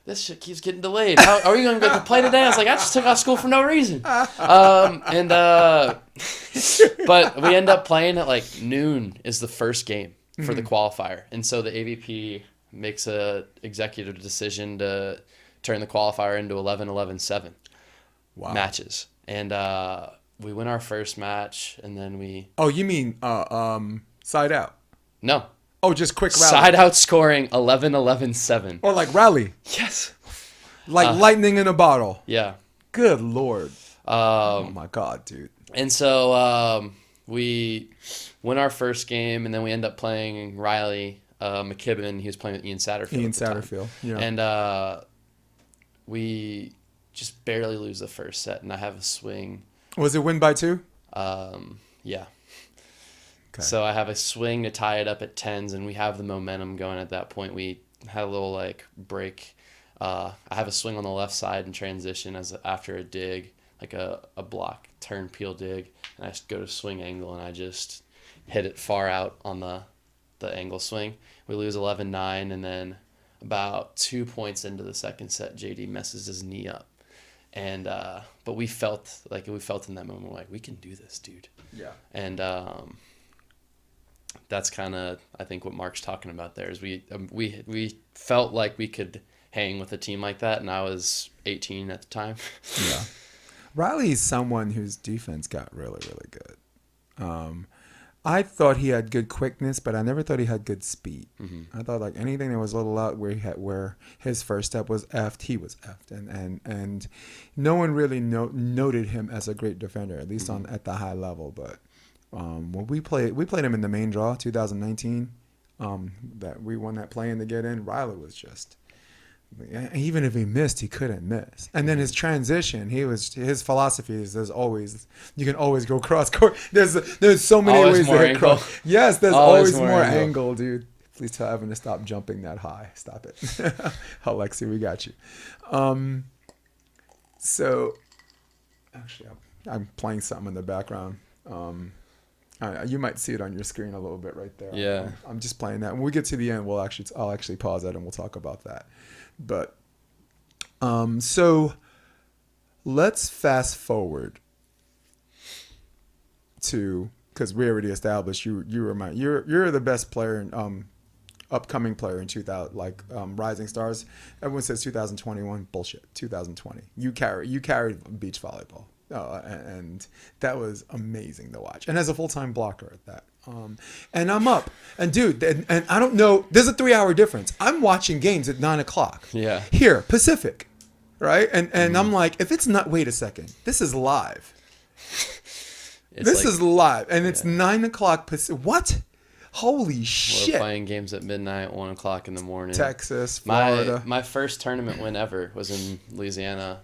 B: this shit keeps getting delayed. How are we going to get to play today? I was like, I just took off school for no reason. But we end up playing at like noon is the first game for the qualifier. And so the AVP makes a executive decision to turn the qualifier into 11-11-7 matches. And we win our first match, and then we...
A: Oh, you mean side out?
B: No.
A: Oh, just quick rally.
B: Side out scoring 11-11-7.
A: Or like rally.
B: Yes.
A: Like lightning in a bottle.
B: Yeah.
A: Good Lord. Oh, my God, dude.
B: And so we win our first game, and then we end up playing Riley McKibben. He was playing with Ian Satterfield.
A: Yeah.
B: And... we just barely lose the first set, and I have a swing.
A: Was it win by 2?
B: Yeah.
A: Okay.
B: So I have a swing to tie it up at 10s, and we have the momentum going at that point. We had a little like break. I have a swing on the left side in transition after a dig, like a block turn peel dig, and I just go to swing angle, and I just hit it far out on the angle swing. We lose 11-9, and then about 2 points into the second set, JD messes his knee up. And but we felt in that moment like we can do this, dude.
A: Yeah.
B: And that's kind of, I think, what Mark's talking about there is we felt like we could hang with a team like that, and I was 18 at the time.
A: Yeah. Riley's someone whose defense got really, really good. I thought he had good quickness, but I never thought he had good speed. Mm-hmm. I thought like anything that was a little out where his first step was effed, he was effed, and no one really noted him as a great defender, at least mm-hmm. at the high level. But when we played him in the main draw 2019, that we won that play-in to get in. Riley was just. Even if he missed, he couldn't miss. And then his transition, his philosophy is you can always go cross court. There's so many
B: always
A: ways to hit cross. Yes, there's always more angle, dude. Please tell Evan to stop jumping that high. Stop it. Alexi, we got you. So, actually, I'm playing something in the background. You might see it on your screen a little bit right there.
B: Yeah.
A: I'm just playing that. When we get to the end, I'll actually pause that and we'll talk about that. But so let's fast forward to, because we already established you're the best player in upcoming player in 2000, Rising Stars. Everyone says 2021. Bullshit. 2020. You carried beach volleyball. And that was amazing to watch. And as a full-time blocker at that. And I'm up. And dude, and I don't know, there's a 3-hour difference. I'm watching games at 9:00.
B: Yeah.
A: Here, Pacific. Right? And I'm like, if it's not, wait a second. This is live. This is live. And it's 9:00 Pacific. What? Holy shit.
B: We're playing games at midnight, 1:00 in the morning.
A: Texas, Florida.
B: My first tournament win ever was in Louisiana.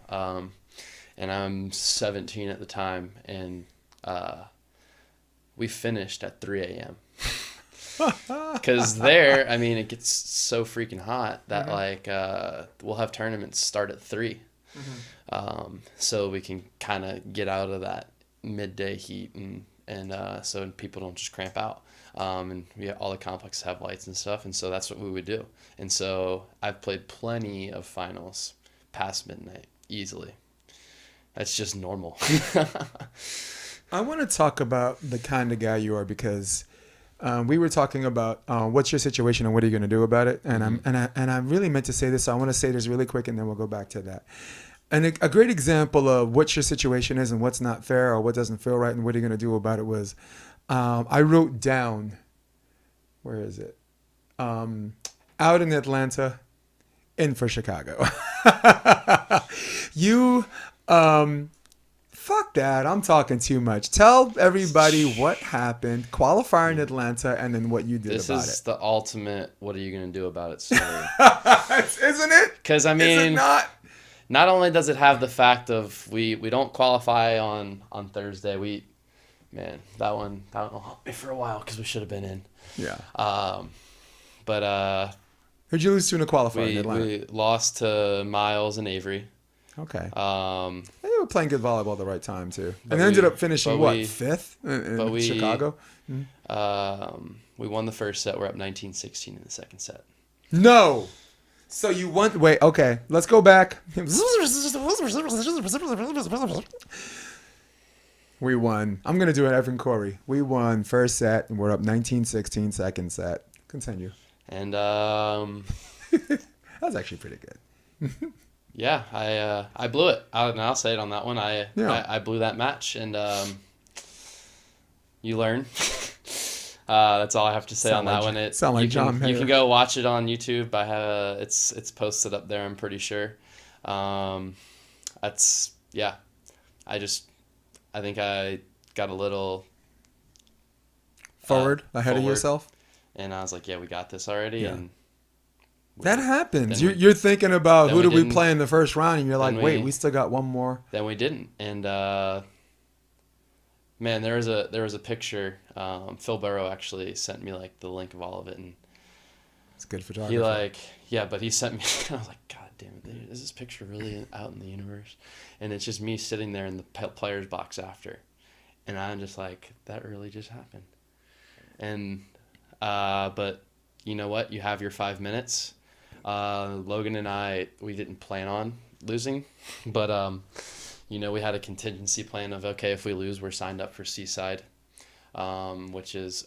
B: And I'm 17 at the time, and we finished at 3 a.m. Because there, I mean, it gets so freaking hot that we'll have tournaments start at 3, so we can kind of get out of that midday heat, and so people don't just cramp out. And all the complexes have lights and stuff, and so that's what we would do. And so I've played plenty of finals past midnight easily. That's just normal.
A: I want to talk about the kind of guy you are, because we were talking about what's your situation and what are you going to do about it. And I really meant to say this, so I want to say this really quick, and then we'll go back to that. And a great example of what your situation is and what's not fair or what doesn't feel right and what are you going to do about it was I wrote down, where is it? Out in Atlanta, in for Chicago. You... fuck that. I'm talking too much. Tell everybody what happened, qualifier in Atlanta, and then what you did about it.
B: This is the ultimate what are you going to do about it story.
A: Isn't it?
B: Because, I mean,
A: is it
B: not only does it have the fact of we don't qualify on Thursday. That one will help me for a while because we should have been in. Yeah. But
A: who'd you lose to in a qualifier in Atlanta?
B: We lost to Miles and Avery.
A: Okay. They were playing good volleyball at the right time too, and they ended up finishing fifth in Chicago.
B: We won the first set. We're up 19-16 in the second set.
A: No. So you won. Wait. Okay. Let's go back. We won. I'm gonna do it, Evan Cory. We won first set, and we're up 19-16 second set. Continue.
B: And
A: that was actually pretty good.
B: Yeah, I blew it. I'll say it on that one. I blew that match, and you learn. That's all I have to say on that one. You can go watch it on YouTube. I have it's posted up there. I'm pretty sure. I think I got a little
A: forward ahead of yourself,
B: and I was like, yeah, we got this already, and.
A: That happens. You're thinking about who do we play in the first round, and you're like, wait, we still got one more.
B: Then we didn't, and man, there was a picture. Phil Burrow actually sent me like the link of all of it, and
A: it's good photography.
B: But he sent me. I was like, God damn it, is this picture really out in the universe? And it's just me sitting there in the players box after, and I'm just like, that really just happened. And but you know what? You have your 5 minutes. Logan and I, we didn't plan on losing, but you know, we had a contingency plan of, okay, if we lose, we're signed up for Seaside, which is,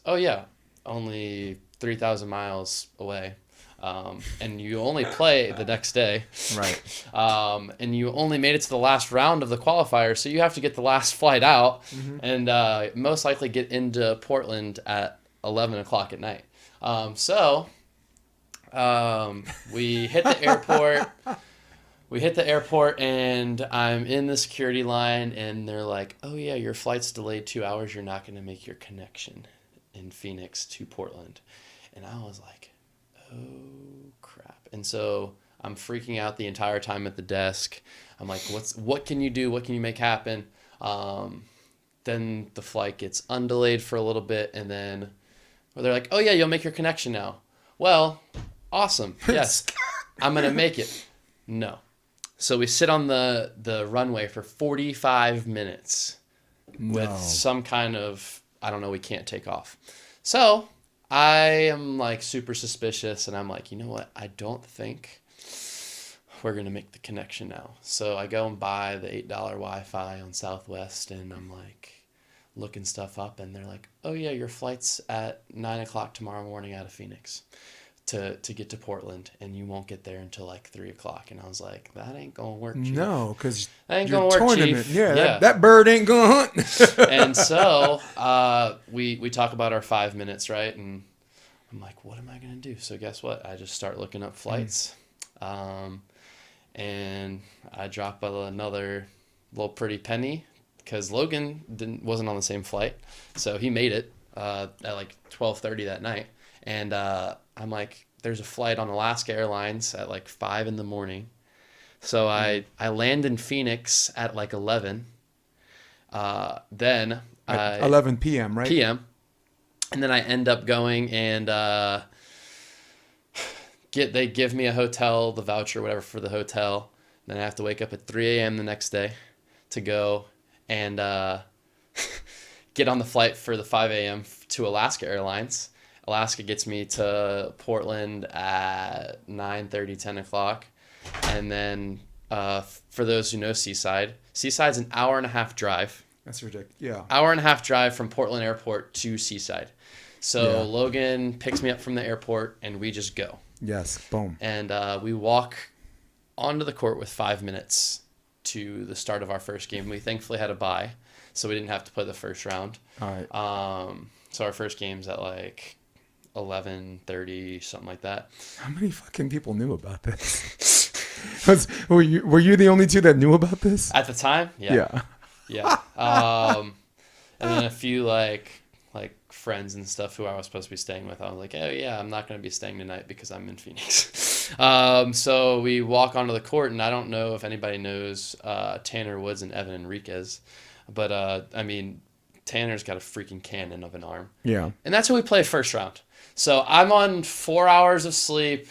B: only 3,000 miles away. And you only play the next day.
A: Right.
B: And you only made it to the last round of the qualifier, so you have to get the last flight out and most likely get into Portland at 11 o'clock at night. We hit the airport. And I'm in the security line, and they're like, oh, yeah, your flight's delayed 2 hours. You're not going to make your connection in Phoenix to Portland. And I was like, oh, crap. And so I'm freaking out the entire time at the desk. I'm like, what can you do? What can you make happen? Then the flight gets undelayed for a little bit, and then they're like, oh, yeah, you'll make your connection now. Well, awesome. Yes, I'm going to make it. No. So we sit on the runway for 45 minutes with some kind of, I don't know, we can't take off. So I am like super suspicious, and I'm like, you know what? I don't think we're going to make the connection now. So I go and buy the $8 Wi-Fi on Southwest, and I'm like looking stuff up, and they're like, oh yeah, your flight's at 9 o'clock tomorrow morning out of Phoenix to get to Portland, and you won't get there until like 3 o'clock. And I was like, that ain't gonna work, Chief.
A: No, because
B: that ain't gonna work, Chief.
A: Yeah. That bird ain't gonna hunt.
B: And so we talk about our 5 minutes, right? And I'm like, what am I gonna do? So guess what? I just start looking up flights, and I drop another little pretty penny because Logan wasn't on the same flight, so he made it at like 12:30 that night. And I'm like, there's a flight on Alaska Airlines at like 5 in the morning. So I land in Phoenix at like 11. Then
A: at 11 p.m., right?
B: PM. And then I end up going and they give me a hotel, the voucher, whatever, for the hotel. Then I have to wake up at 3 a.m. the next day to go and get on the flight for the 5 a.m. to Alaska Airlines. Alaska gets me to Portland at 9:30, 10 o'clock. And then for those who know Seaside's an hour and a half drive.
A: That's ridiculous. Yeah.
B: Hour and a half drive from Portland Airport to Seaside. So Logan picks me up from the airport, and we just go.
A: Yes, boom.
B: And we walk onto the court with 5 minutes to the start of our first game. We thankfully had a bye, so we didn't have to play the first round.
A: All right.
B: So our first game's at like 11:30, something like that. How
A: many fucking people knew about this? were you the only two that knew about this
B: at the time? Yeah. And then a few like friends and stuff who I was supposed to be staying with. I was like, oh yeah, I'm not going to be staying tonight because I'm in Phoenix. So we walk onto the court, and I don't know if anybody knows Tanner Woods and Evan Enriquez, but I mean, Tanner's got a freaking cannon of an arm.
A: Yeah.
B: And that's who we play first round. So I'm on 4 hours of sleep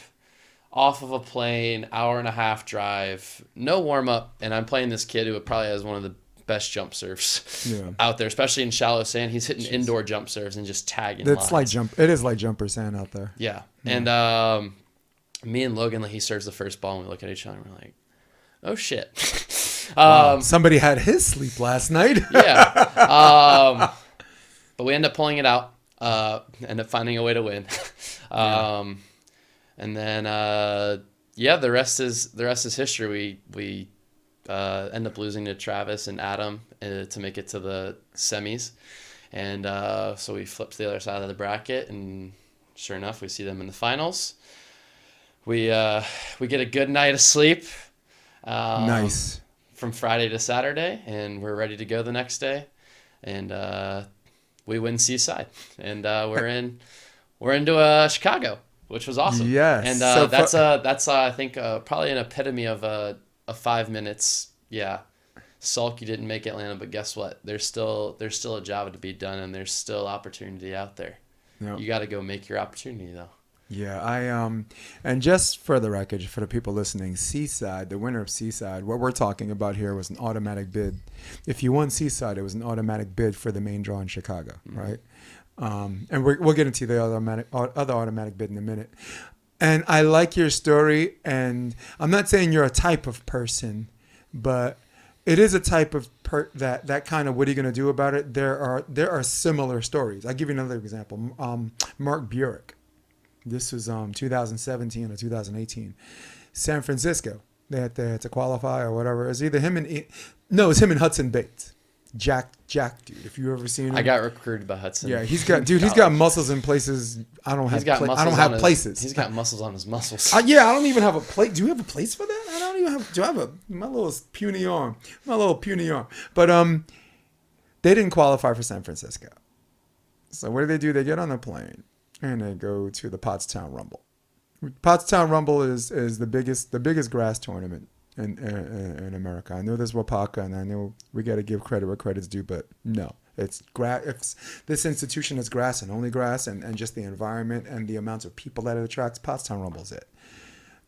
B: off of a plane, hour and a half drive, no warm up, and I'm playing this kid who probably has one of the best jump serves out there, especially in shallow sand. He's hitting indoor jump serves and just tagging lines.
A: It is like jumper sand out there.
B: Yeah. And me and Logan, like, he serves the first ball, and we look at each other and we're like, oh shit.
A: Wow. Somebody had his sleep last night.
B: Yeah. But we end up pulling it out. End up finding a way to win. And then the rest is history. We end up losing to Travis and Adam to make it to the semis, and so we flip to the other side of the bracket, and sure enough, we see them in the finals. We get a good night of sleep.
A: Nice.
B: From Friday to Saturday, and we're ready to go the next day, and we win Seaside, and we're into Chicago, which was awesome.
A: Yes.
B: And that's I think probably an epitome of a 5 minutes. Yeah, sulk, you didn't make Atlanta, but guess what? There's still a job to be done, and there's still opportunity out there. Yep. You got to go make your opportunity though.
A: Yeah, and just for the record, for the people listening, Seaside, the winner of Seaside, what we're talking about here was an automatic bid. If you won Seaside, it was an automatic bid for the main draw in Chicago, right? And we'll get into the other automatic bid in a minute. And I like your story, and I'm not saying you're a type of person, but it is a type of that kind of, what are you going to do about it? There are similar stories. I'll give you another example. Mark Burek. This was 2017 or 2018. San Francisco. They had to qualify or whatever. It was either him and no, it's him and Hudson Bates. Jack, dude. If you ever seen him,
B: I got recruited by Hudson.
A: Yeah, he's got muscles in places I don't have. I don't have places.
B: He's got muscles on his muscles.
A: Yeah, I don't even have a plate. Do you have a place for that? I don't even have. Do I have my little puny arm? But they didn't qualify for San Francisco. So what do? They get on a plane and they go to the Pottstown Rumble. Pottstown Rumble is the biggest grass tournament in America. I know there's Wapaka, and I know we got to give credit where credit's due, but no, it's grass. If this institution is grass and only grass, and just the environment and the amount of people that it attracts, Pottstown Rumble's it,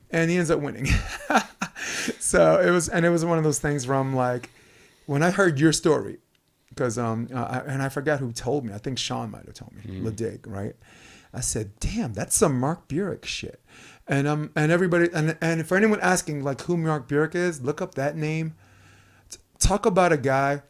A: and he ends up winning. So it was one of those things where I'm like, when I heard your story, because I forgot who told me. I think Sean might have told me. Ledig, right? I said, damn, that's some Mark Burek shit. And everybody, and for anyone asking like who Mark Burek is, look up that name. Talk about a guy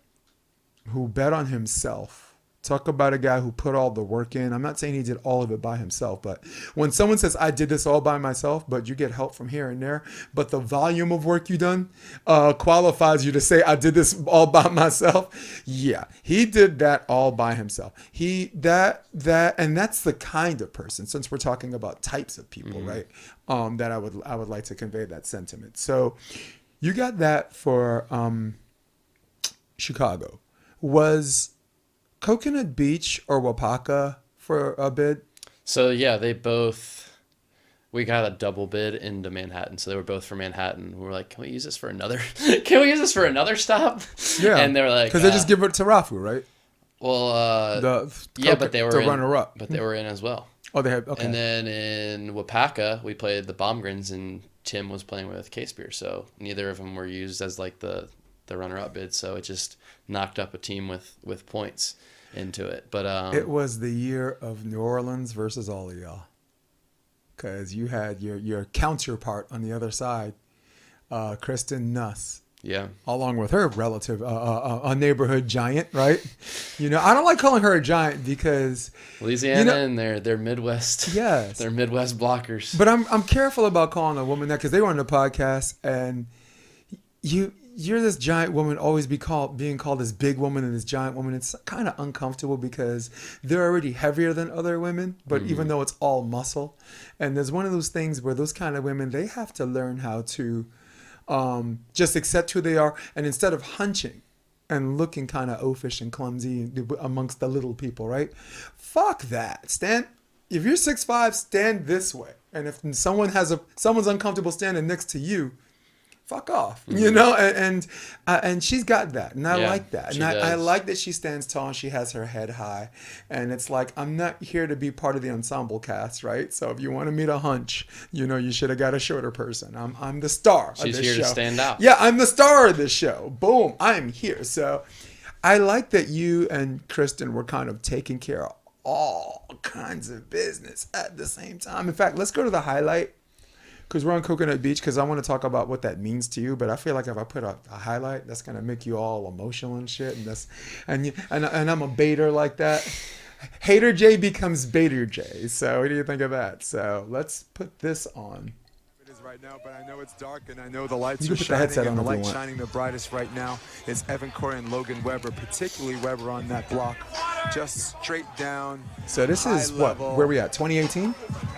A: who bet on himself. Talk about a guy who put all the work in. I'm not saying he did all of it by himself, but when someone says, I did this all by myself, but you get help from here and there, but the volume of work you done qualifies you to say, I did this all by myself. Yeah, he did that all by himself. And that's the kind of person, since we're talking about types of people, right? That I would like to convey that sentiment. So you got that for Chicago. Was Coconut Beach or Wapaka for a bid? So
B: yeah, we got a double bid into Manhattan. So they were both for Manhattan. We were like, can we use this for another stop?
A: Yeah.
B: And they were like,
A: because they just give it to Rafu, right?
B: Well, but they were
A: the runner up.
B: But they were in as well.
A: Oh, they had, okay.
B: And then in Wapaka, we played the Baumgrens, and Tim was playing with Case Beer. So neither of them were used as like the runner-up bid. So it just knocked up a team with points into it. But
A: it was the year of New Orleans versus all of y'all, because you had your counterpart on the other side, Kristen Nuss.
B: Yeah.
A: Along with her relative, a neighborhood giant, right? I don't like calling her a giant because
B: Louisiana and their Midwest.
A: Yes.
B: They're Midwest blockers.
A: But I'm careful about calling a woman that, because they were on the podcast, and you're this giant woman, always being called this big woman and this giant woman. It's kind of uncomfortable because they're already heavier than other women, but even though it's all muscle. And there's one of those things where those kind of women, they have to learn how to just accept who they are. And instead of hunching and looking kind of oafish and clumsy amongst the little people, right? Fuck that. Stand. If you're 6'5", stand this way. And if someone's uncomfortable standing next to you, fuck off, and she's got that, and I like that, and I like that she stands tall and she has her head high, and it's like, I'm not here to be part of the ensemble cast, right? So if you wanted me to hunch, you should have got a shorter person. I'm the star of this show.
B: She's here to stand out.
A: Yeah, I'm the star of this show. Boom, I'm here. So I like that you and Kristen were kind of taking care of all kinds of business at the same time. In fact, let's go to the highlight, because we're on Coconut Beach, because I want to talk about what that means to you. But I feel like if I put a highlight, that's going to make you all emotional and shit. And I'm a baiter like that. Hater J becomes Baiter J. So what do you think of that? So let's put this on.
C: It is right now, but I know it's dark, and I know the lights
A: are shining,
C: and the light shining the brightest right now is Evan, Cory, and Logan Webber, particularly Webber on that block, just straight down.
A: So this is
C: level,
A: where we at? 2018?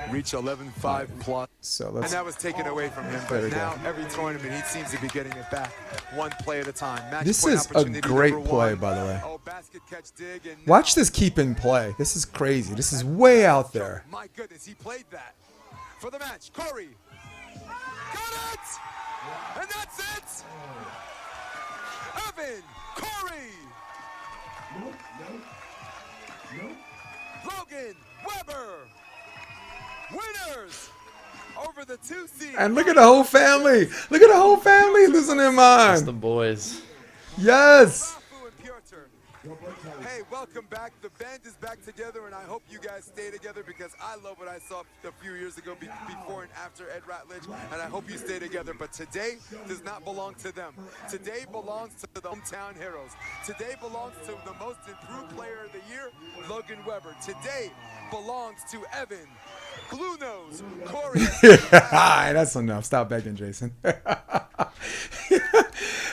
C: Reach 11-5 plus.
A: So
C: and that was taken away from him, but now every tournament he seems to be getting it back, one play at a time. Match
A: this is a great play, by the way.
C: Oh, basket catch, dig, and
A: watch this keep in play. This is crazy. This is way out there.
C: My goodness, he played that for the match. Cory. Got it! And that's it! Evan, Cory! Logan Webber! Winners! Over the 2 seed.
A: And look at the whole family. Look at the whole family losing their mind.
B: It's the boys.
A: Yes.
C: Hey, welcome back. The band is back together, and I hope you guys stay together because I love what I saw a few years ago before and after Ed Ratledge, and I hope you stay together. But today does not belong to them. Today belongs to the hometown heroes. Today belongs to the most improved player of the year, Logan Webber. Today belongs to Evan, Blue Nose, Cory.
A: That's enough. Stop begging, Jason.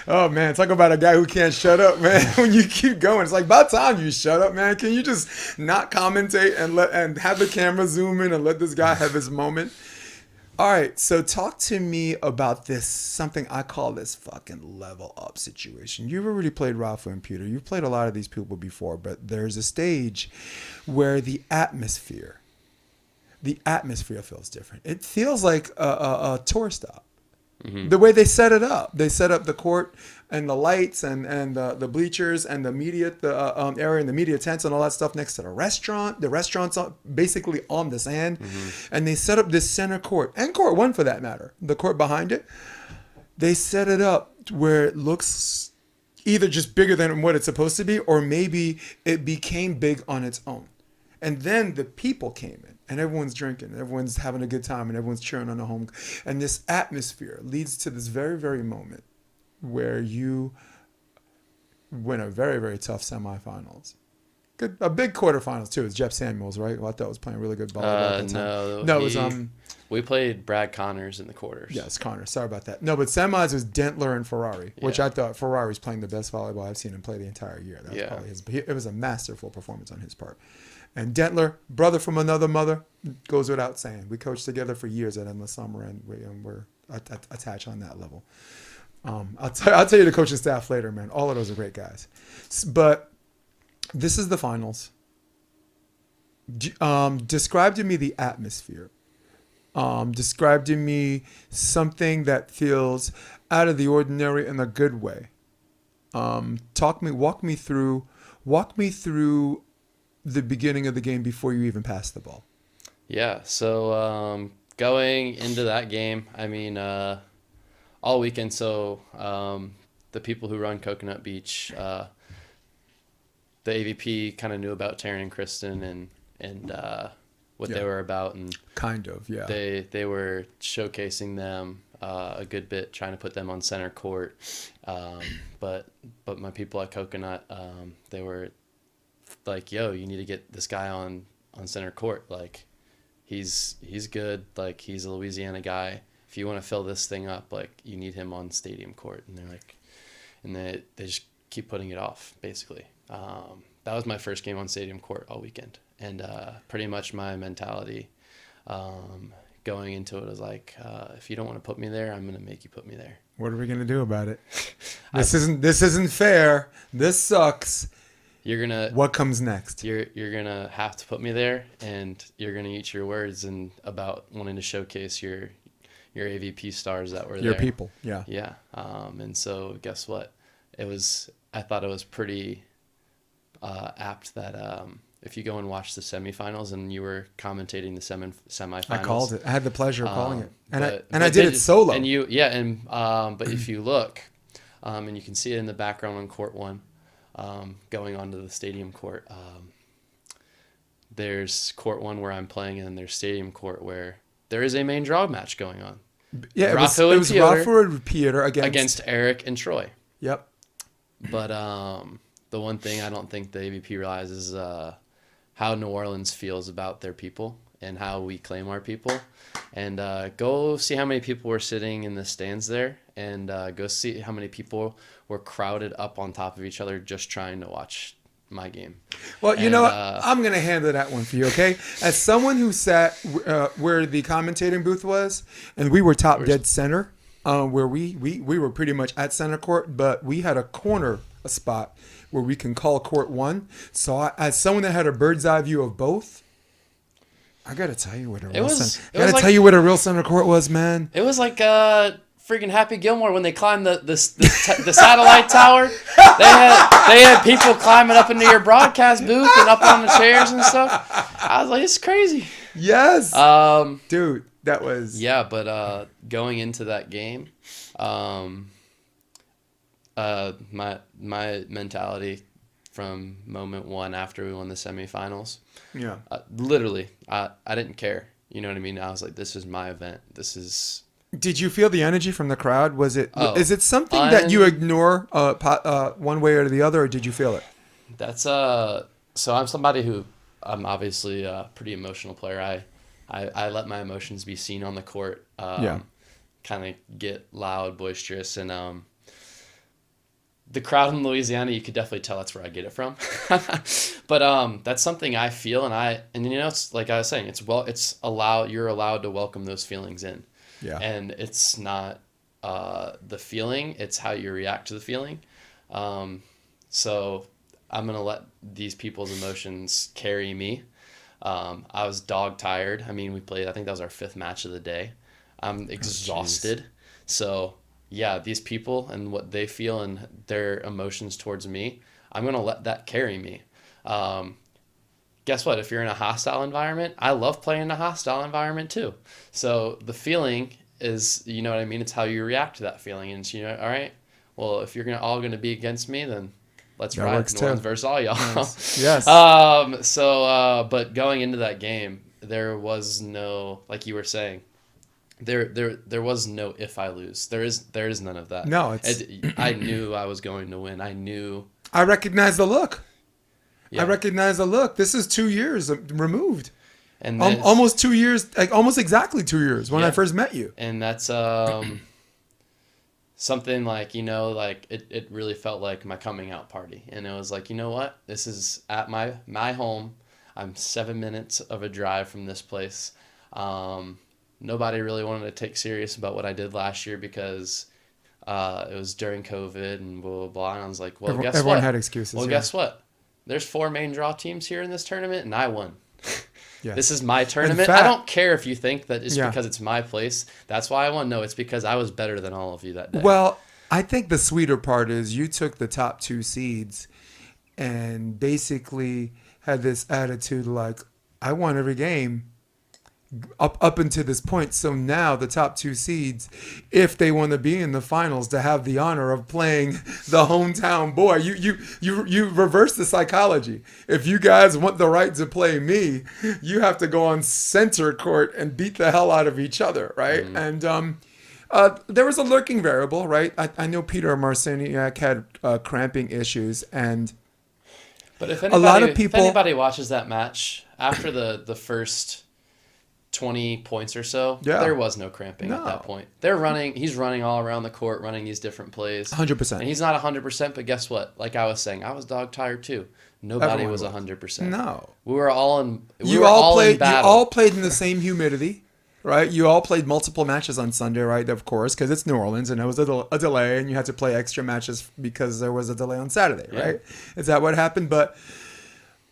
A: Oh man, talk about a guy who can't shut up, man. When you keep going, it's like about time you shut up, man. Can you just not commentate and have the camera zoom in and let this guy have his moment? All right, so talk to me about this, something I call this fucking level up situation. You've already played Rafa and Peter. You've played a lot of these people before, but there's a stage where the atmosphere feels different. It feels like a tour stop. Mm-hmm. The way they set it up. They set up the court and the lights and the bleachers and the media area and the media tents and all that stuff next to the restaurant. The restaurant's basically on the sand. Mm-hmm. And they set up this center court, and court one for that matter, the court behind it. They set it up where it looks either just bigger than what it's supposed to be, or maybe it became big on its own. And then the people came in, and everyone's drinking, and everyone's having a good time, and everyone's cheering on the home. And this atmosphere leads to this very, very moment where you win a very, very tough semifinals. Good, a big quarterfinals too. It's Jeff Samuels, right? Well, I thought was playing really good ball at that time.
B: No, it was we played Brad Connors in the quarters.
A: Yes, Connors. Sorry about that. No, but semis was Dentler and Ferrari, which I thought Ferrari's playing the best volleyball I've seen him play the entire year. That was probably his. It was a masterful performance on his part. And Dentler, brother from another mother, goes without saying. We coached together for years at Endless Summer, and we're attached on that level. I'll tell you the coaching staff later, man. All of those are great guys. But this is the finals. Describe to me the atmosphere. Describe to me something that feels out of the ordinary in a good way. Walk me through the beginning of the game before you even pass the ball.
B: Yeah, so going into that game, I mean, all weekend, so the people who run Coconut Beach, the AVP kind of knew about Taryn and Kristen and what they were about. And
A: kind of, yeah.
B: They were showcasing them a good bit, trying to put them on center court. But my people at Coconut, they were like, yo, you need to get this guy on center court. Like, he's good. Like, he's a Louisiana guy. If you want to fill this thing up, like, you need him on stadium court. And they're like, and they just keep putting it off, basically. That was my first game on stadium court all weekend. And pretty much my mentality going into it was like, if you don't want to put me there, I'm going to make you put me there.
A: What are we going to do about it? This isn't fair. This sucks. What comes next?
B: You're gonna have to put me there, and you're gonna eat your words and about wanting to showcase your AVP stars that were there.
A: Your people, yeah.
B: Yeah. And so guess what? I thought it was pretty apt that if you go and watch the semifinals, and you were commentating the semifinals.
A: I called it. I had the pleasure of calling it, and
B: I
A: did it solo.
B: And but if you look, and you can see it in the background on court one. Going onto the stadium court, there's court one where I'm playing, and then there's stadium court where there is a main draw match going on.
A: Yeah, it was Rafa and Peter
B: against Eric and Troy.
A: Yep.
B: But the one thing I don't think the AVP realizes is how New Orleans feels about their people and how we claim our people. And go see how many people were sitting in the stands there, and go see how many people were crowded up on top of each other just trying to watch my game.
A: Well, you know what? I'm going to handle that one for you, okay? As someone who sat where the commentating booth was, and we were top dead center, where we were pretty much at center court, but we had a spot where we can call court one. So as someone that had a bird's eye view of both, I gotta tell you what a real center court was, man.
B: It was like freaking Happy Gilmore when they climbed the satellite tower. They had people climbing up into your broadcast booth and up on the chairs and stuff. I was like, it's crazy.
A: Yes. Dude, that was.
B: Yeah, but going into that game, my mentality from moment one after we won the semifinals.
A: Yeah.
B: Literally, I didn't care. You know what I mean? I was like, this is my event. This is...
A: Did you feel the energy from the crowd? Was it? Is it something that
B: un-
A: you ignore one way or the other, or did you feel it?
B: That's so I'm somebody who I'm obviously a pretty emotional player. I let my emotions be seen on the court. Kind of get loud, boisterous, and the crowd in Louisiana, you could definitely tell that's where I get it from. But that's something I feel, and you know, it's like I was saying, you're allowed to welcome those feelings in.
A: Yeah.
B: And it's not the feeling, it's how you react to the feeling. So I'm going to let these people's emotions carry me. I was dog tired. I mean, we played, I think that was our 5th match of the day. I'm exhausted. So yeah, these people and what they feel and their emotions towards me, I'm going to let that carry me. Guess what? If you're in a hostile environment, I love playing in a hostile environment too. So the feeling is, you know what I mean? It's how you react to that feeling. And it's, you know, all right, well, if you're all going to be against me, then let's ride New Orleans versus all y'all.
A: Nice. Yes.
B: But going into that game, there was no, like you were saying, there was no if I lose. There is none of that.
A: No,
B: I knew I was going to win. I
A: recognize the look.
B: Yeah.
A: I recognize the look. This is 2 years removed.
B: And
A: almost 2 years, like almost exactly 2 years when I first met you.
B: And that's something like, you know, like it really felt like my coming out party. And it was like, you know what? This is at my home. I'm 7 minutes of a drive from this place. Nobody really wanted to take serious about what I did last year because it was during COVID and blah, blah, blah. And I was like, well, guess what?
A: Everyone had excuses.
B: Well, guess what? There's 4 main draw teams here in this tournament, and I won.
A: Yes.
B: This is my tournament. I don't care if you think that it's because it's my place. That's why I won. No, it's because I was better than all of you that day.
A: Well, I think the sweeter part is you took the top 2 seeds and basically had this attitude like, I won every game up until this point. So now the top 2 seeds, if they want to be in the finals, to have the honor of playing the hometown boy, you reverse the psychology. If you guys want the right to play me, you have to go on center court and beat the hell out of each other, right? And there was a lurking variable, right? I know Peter Marciniak had cramping issues,
B: but if anybody watches that match after the first 20 points or so, there was no cramping at that point. He's running all around the court, running these different plays.
A: 100%.
B: And he's not 100%, but guess what? Like I was saying, I was dog tired too. Nobody was 100%.
A: No.
B: We were all in
A: You all played in the same humidity, right? You all played multiple matches on Sunday, right? Of course, because it's New Orleans and there was a delay and you had to play extra matches because there was a delay on Saturday, right? Is that what happened? But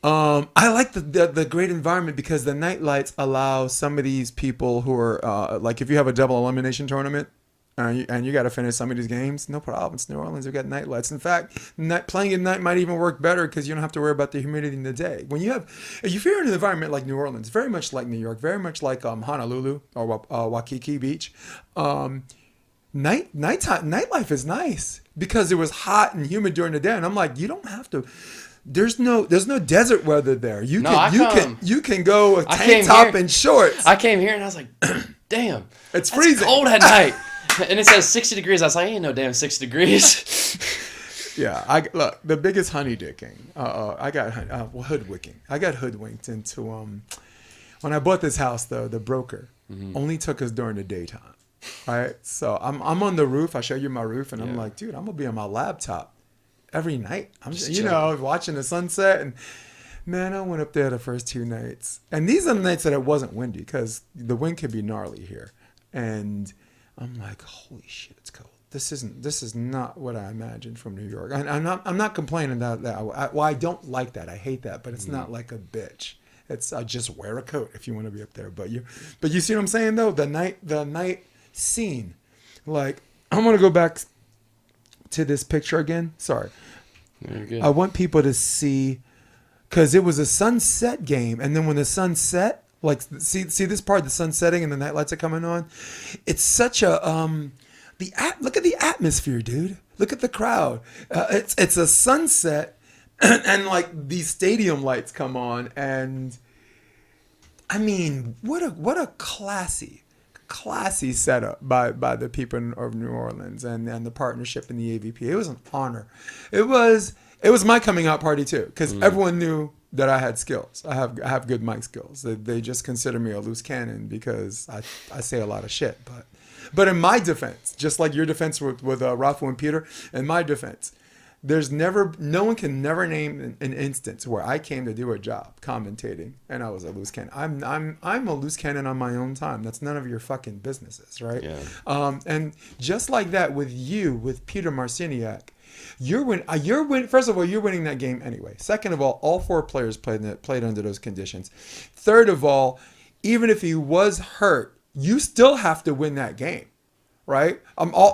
A: I like the great environment because the night lights allow some of these people who are like, if you have a double elimination tournament and you got to finish some of these games, no problem. It's New Orleans. We've got night lights. In fact, playing at night might even work better because you don't have to worry about the humidity in the day. If you're in an environment like New Orleans, very much like New York, very much like Honolulu or Waikiki Beach, nightlife is nice because it was hot and humid during the day. And I'm like, you don't have to. There's no desert weather there. You can go a tank top and shorts.
B: I came here and I was like, damn,
A: it's freezing.
B: Cold at night. And it says 60 degrees. I was like, ain't no damn 60 degrees.
A: Yeah, look, the biggest honey dicking. I got hoodwinking. I got hoodwinked into when I bought this house though, the broker only took us during the daytime. Right? So I'm on the roof. I show you my roof and I'm like, dude, I'm gonna be on my laptop every night. I'm just watching the sunset, and man, I went up there the first 2 nights, and these are the nights that it wasn't windy because the wind could be gnarly here, and I'm like, holy shit, it's cold. This is not what I imagined from New York. And I'm not complaining that I don't like that. I hate that, but it's not like a bitch. It's just wear a coat if you want to be up there. But you see what I'm saying though? The night scene, like I'm gonna go back to this picture again. Sorry.
B: You're good.
A: I want people to see, because it was a sunset game, and then when the sun set, like see this part, the sun setting and the night lights are coming on. It's such a look at the atmosphere, dude. Look at the crowd. It's a sunset and like these stadium lights come on, and I mean, what a classy setup by the people of New Orleans and the partnership in the AVP. It was an honor. It was my coming out party too, because everyone knew that I had skills. I have good mic skills. They just consider me a loose cannon because I say a lot of shit. But in my defense, just like your defense with Rafa and Peter, in my defense, no one can never name an instance where I came to do a job commentating and I was a loose cannon. I'm a loose cannon on my own time. That's none of your fucking businesses, right?
B: Yeah.
A: And just like that with Peter Marciniak, First of all, you're winning that game anyway. Second of all 4 players played under those conditions. Third of all, even if he was hurt, you still have to win that game, right?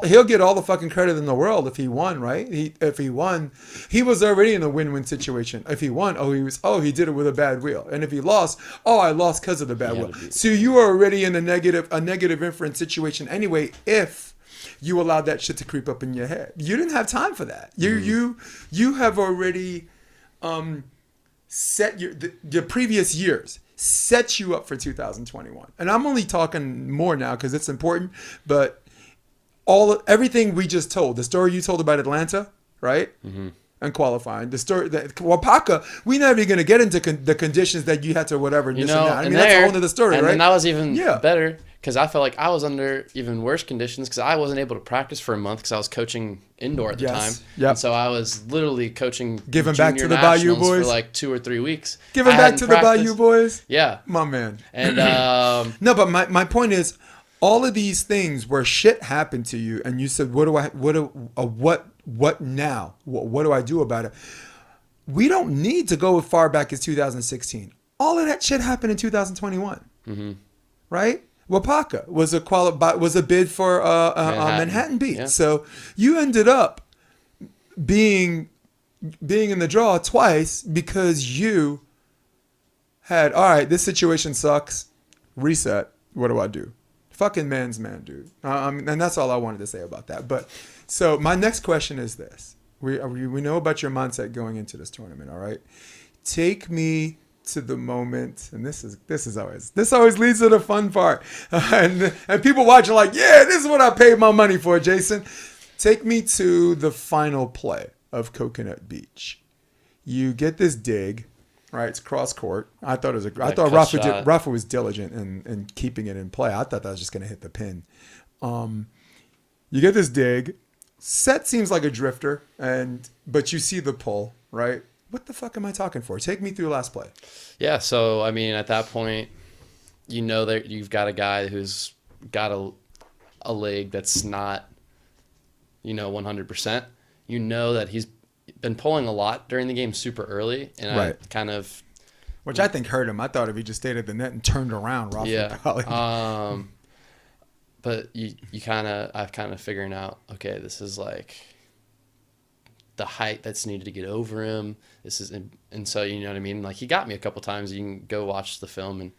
A: He'll get all the fucking credit in the world if he won, right? If he won, he was already in a win-win situation. If he won, he did it with a bad wheel. And if he lost, I lost because of the bad wheel. So you were already in a negative inference situation anyway. If you allowed that shit to creep up in your head, you didn't have time for that. You have already set your previous years set you up for 2021. And I'm only talking more now because it's important, but everything we just told, the story you told about Atlanta, right? And qualifying, the story that Wapaka, we're not even going to get into the conditions that you had to whatever.
B: You know,
A: I mean, that's a whole other story, right?
B: And that was even better because I felt like I was under even worse conditions because I wasn't able to practice for a month because I was coaching indoor at the time.
A: Yep.
B: And so I was literally coaching
A: giving back to the Bayou Boys
B: for like 2 or 3 weeks.
A: Giving back to the Bayou Boys.
B: Yeah.
A: My man.
B: And
A: no, but my point is, all of these things where shit happened to you and you said, what now? What do I do about it? We don't need to go as far back as 2016. All of that shit happened in 2021. Right? Wapaka was a bid for Manhattan Beat. Yeah. So you ended up being in the draw twice because you had, all right, this situation sucks. Reset. What do I do? Fucking man's man, dude. And that's all I wanted to say about that. But so my next question is this: we know about your mindset going into this tournament. All right, take me to the moment, and this always leads to the fun part. And people watching like, yeah, this is what I paid my money for, Jason. Take me to the final play of Coconut Beach. You get this dig. Right, it's cross court. I thought Rafa was diligent in keeping it in play. I thought that was just going to hit the pin. You get this dig. Set seems like a drifter, but you see the pull. Right, what the fuck am I talking for? Take me through last play.
B: Yeah, so I mean, at that point, you know that you've got a guy who's got a leg that's not, 100%. You know that he's been pulling a lot during the game super early, and
A: right.
B: I kind of,
A: which I think hurt him. I thought if he just stayed at the net and turned around, Rafa probably.
B: But I've kind of figuring out, okay, this is like the height that's needed to get over him. This is, and so you know what I mean. Like he got me a couple times. You can go watch the film, and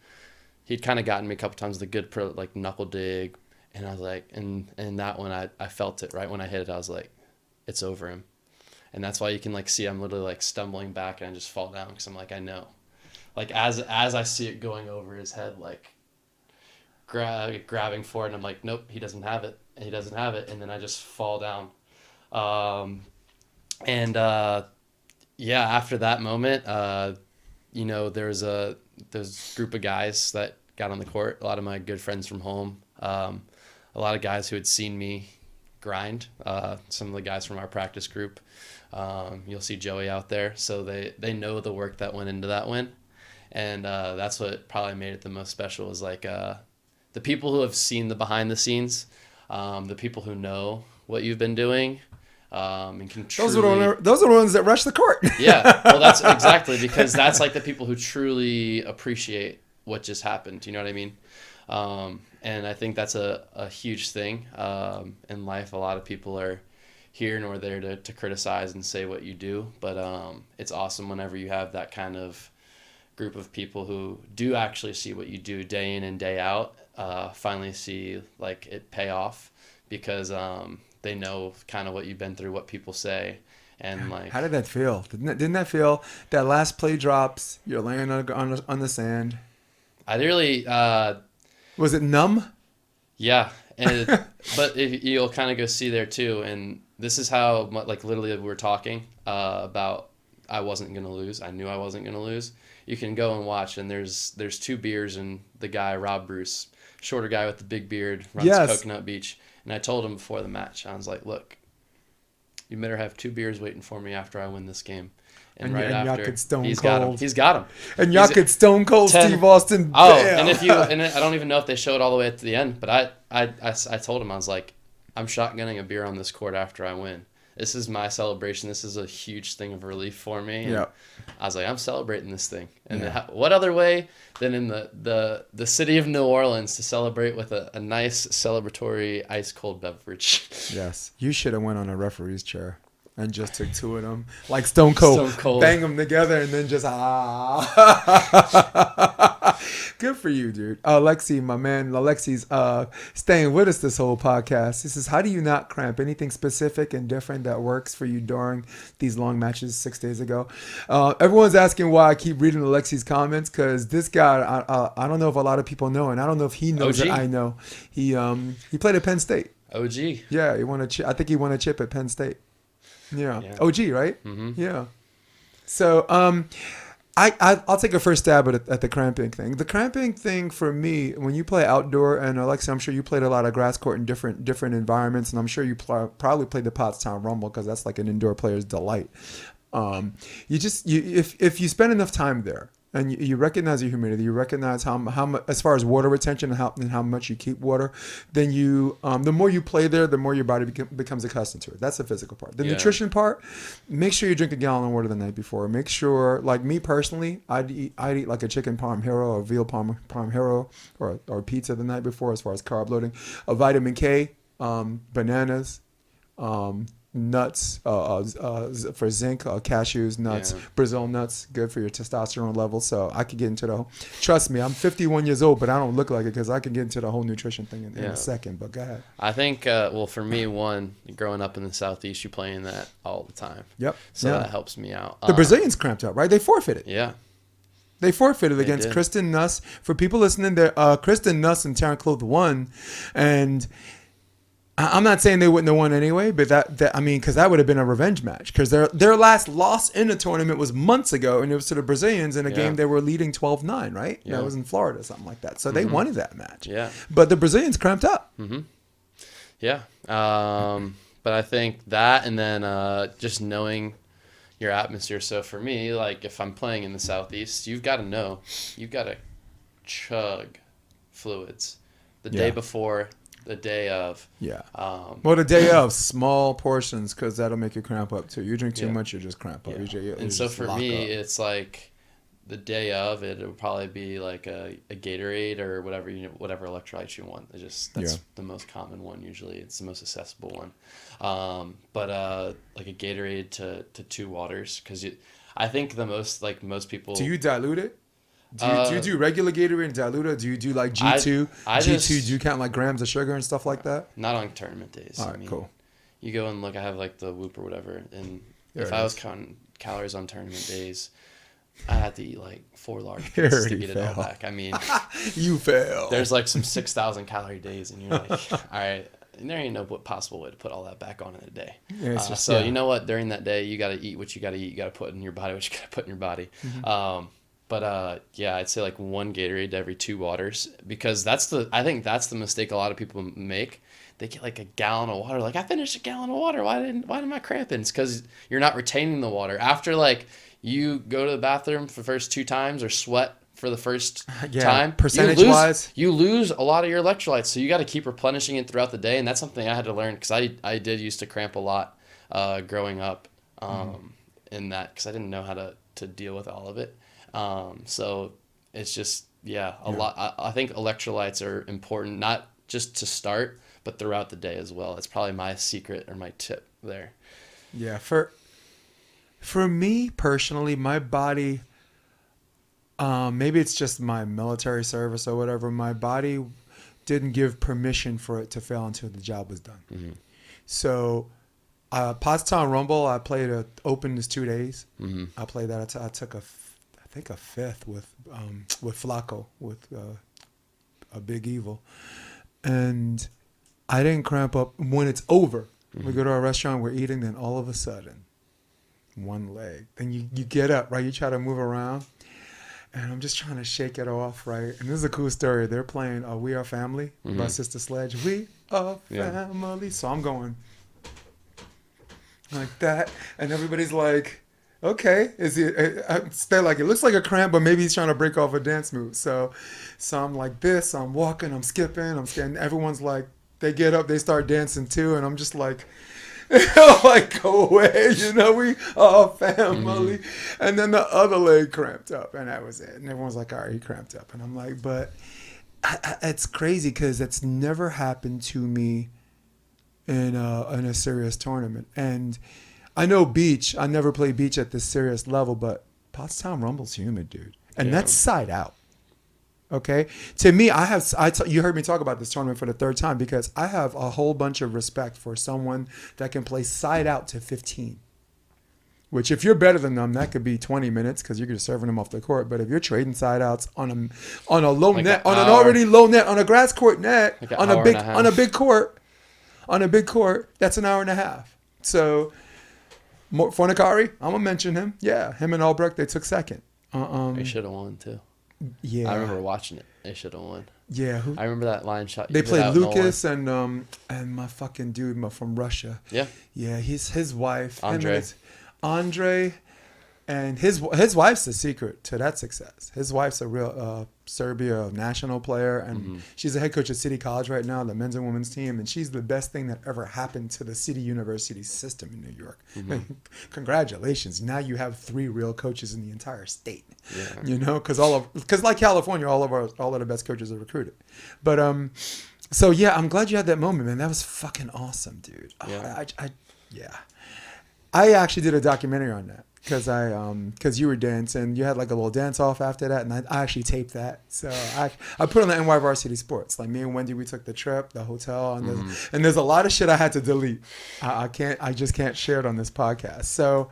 B: he'd kind of gotten me a couple times with a good like knuckle dig, and I was like, and that one I felt it right when I hit it. I was like, it's over him. And that's why you can like see I'm literally like stumbling back and I just fall down because I'm like, I know, like as I see it going over his head, like grabbing for it, and I'm like, nope, he doesn't have it, and then I just fall down. After that moment, there's a group of guys that got on the court, a lot of my good friends from home, a lot of guys who had seen me grind, some of the guys from our practice group. You'll see Joey out there, so they know the work that went into that win, and that's what probably made it the most special, is like the people who have seen the behind the scenes, the people who know what you've been doing, and can truly...
A: Those are the ones that rush the court.
B: Yeah, well, that's exactly, because that's like the people who truly appreciate what just happened. You know what I mean? And I think that's a huge thing in life. A lot of people are here nor there to criticize and say what you do, but it's awesome whenever you have that kind of group of people who do actually see what you do day in and day out, finally see like it pay off, because they know kind of what you've been through, what people say, And like,
A: how did that feel? Didn't that feel, that last play drops, you're laying on the sand?
B: I really,
A: Was it numb?
B: yeah. And but you'll kind of go see there too. And this is how, like, literally we were talking about I wasn't going to lose. I knew I wasn't going to lose. You can go and watch, and there's 2 beers, and the guy, Rob Bruce, shorter guy with the big beard, runs Coconut Beach. And I told him before the match, I was like, look, you better have 2 beers waiting for me after I win this game. And right after, he's got him. He's got him.
A: And y'all could stone cold Steve Austin.
B: Oh,
A: bam.
B: and I don't even know if they showed all the way at the end, but I told him, I was like, I'm shotgunning a beer on this court after I win. This is my celebration. This is a huge thing of relief for me. And I was like, I'm celebrating this thing. And what other way than in the city of New Orleans to celebrate with a nice celebratory ice cold beverage?
A: Yes. You should have went on a referee's chair and just took 2 of them. Like Stone Cold. Bang them together and then just Good for you, dude. Alexi, my man, Alexi's staying with us this whole podcast. This is, how do you not cramp? Anything specific and different that works for you during these long matches 6 days ago? Everyone's asking why I keep reading Alexi's comments, because this guy, I don't know if a lot of people know, and I don't know if he knows that I know. He played at Penn State.
B: OG.
A: Yeah, he won I think he won a chip at Penn State. Yeah. OG, right?
B: Mm-hmm.
A: Yeah. So, I'll take a first stab at the cramping thing. The cramping thing for me, when you play outdoor, and Alexa, I'm sure you played a lot of grass court in different environments, and I'm sure you probably played the Pottstown Rumble, because that's like an indoor player's delight. If you spend enough time there, and you recognize the humidity, you recognize how much, as far as water retention and how much you keep water, then the more you play there, the more your body becomes accustomed to it. That's the physical part. The nutrition part, make sure you drink a gallon of water the night before. Make sure, like me personally, I'd eat like a chicken parm hero or veal parm hero or pizza the night before, as far as carb loading. A vitamin K, bananas, nuts for zinc, cashews, nuts, Brazil nuts, good for your testosterone levels. So I could get into the whole, trust me, I'm 51 years old, but I don't look like it, because I can get into the whole nutrition thing in a second. But go ahead.
B: I think, for me, growing up in the Southeast, you're playing that all the time.
A: Yep.
B: So that helps me out.
A: The Brazilians cramped up, right? They forfeited.
B: Yeah.
A: They forfeited against Kristen Nuss. For people listening, Kristen Nuss and Taryn Cloth won, and I'm not saying they wouldn't have won anyway, but because that would have been a revenge match, because their last loss in the tournament was months ago, and it was to the Brazilians in a game they were leading 12-9, right? Yeah. That was in Florida, something like that. So they wanted that match.
B: Yeah.
A: But the Brazilians cramped up.
B: Mm-hmm. Yeah. But I think that, and then just knowing your atmosphere. So for me, like, if I'm playing in the Southeast, you've got to chug fluids the day before, the day of.
A: Yeah. The day of, small portions, because that'll make you cramp up too. You drink too much, you just cramp up.
B: Yeah. And so for me, it's like the day of, it would probably be like a Gatorade or whatever electrolytes you want. That's the most common one usually. It's the most accessible one. But like a Gatorade to 2 waters, because I think most people.
A: Do you dilute it? Do you do regular Gatorade and dilute it? Do you do like G2? Do you count like grams of sugar and stuff like that?
B: Not on tournament days.
A: All right, cool.
B: You go and look. I have like the Whoop or whatever, and if I was counting calories on tournament days, I had to eat like 4 large pizzas to get it all back. I mean,
A: you fail.
B: There's like some 6,000 calorie days, and you're like, all right, there ain't no possible way to put all that back on in a day. Yeah, you know what? During that day, you got to eat what you got to eat. You got to put in your body what you got to put in your body. Mm-hmm. But I'd say like 1 Gatorade to every 2 waters, because I think that's the mistake a lot of people make. They get like a gallon of water. Like, I finished a gallon of water. Why am I cramping? It's because you're not retaining the water. After like you go to the bathroom for the first 2 times or sweat for the first time,
A: percentage-wise,
B: you lose a lot of your electrolytes. So you got to keep replenishing it throughout the day, and that's something I had to learn, because I did used to cramp a lot growing up in that, because I didn't know how to deal with all of it. So it's just, a lot. I think electrolytes are important, not just to start, but throughout the day as well. It's probably my secret or my tip there.
A: Yeah. For me personally, my body, maybe it's just my military service or whatever, my body didn't give permission for it to fail until the job was done. Mm-hmm. So Pottstown Rumble, I played a open is 2 days.
B: Mm-hmm.
A: I played that. I took I think a fifth with Flacco, with a Big Evil. And I didn't cramp up. When it's over, we go to a restaurant, we're eating, then all of a sudden, one leg. Then you get up, right? You try to move around. And I'm just trying to shake it off, right? And this is a cool story. They're playing We Are Family by Sister Sledge. We are family. So I'm going like that. And everybody's like, okay. They're like, it looks like a cramp, but maybe he's trying to break off a dance move. So I'm like this. I'm walking. I'm skipping. I'm scared. Everyone's like, they get up. They start dancing too. And I'm just like, like, go away, we are family. And then the other leg cramped up, and that was it. And everyone's like, all right, he cramped up. And I'm like, but it's crazy because it's never happened to me in a serious tournament. And I know beach, I never played beach at this serious level, but Pottstown Rumble's humid, dude. And that's side out. Okay, to me, you heard me talk about this tournament for the third time because I have a whole bunch of respect for someone that can play side out to 15. Which, if you're better than them, that could be 20 minutes because you're just serving them off the court. But if you're trading side outs on a low
B: like
A: net, on an already low net, on a grass court net,
B: like
A: on a big court, that's an hour and a half. So, Fornicari, I'm gonna mention him. Yeah, him and Albrecht, they took second.
B: They should have won too.
A: Yeah,
B: I remember watching it. They should have won.
A: Yeah,
B: I remember that line shot.
A: They played Lucas and my fucking dude from Russia.
B: Yeah,
A: yeah, his wife
B: Andre,
A: and his wife's the secret to that success. His wife's a real Serbia national player, and she's a head coach at City College right now, the men's and women's team, and she's the best thing that ever happened to the City University system in New York. Congratulations! Now you have 3 real coaches in the entire state. Yeah. Because like California, all of the best coaches are recruited. But so yeah, I'm glad you had that moment, man. That was fucking awesome, dude.
B: Yeah.
A: I actually did a documentary on that. Because you were dancing, you had like a little dance off after that, and I actually taped that. So I put on the NY Varsity Sports. Like me and Wendy, we took the trip, the hotel, and there's a lot of shit I had to delete. I just can't share it on this podcast. So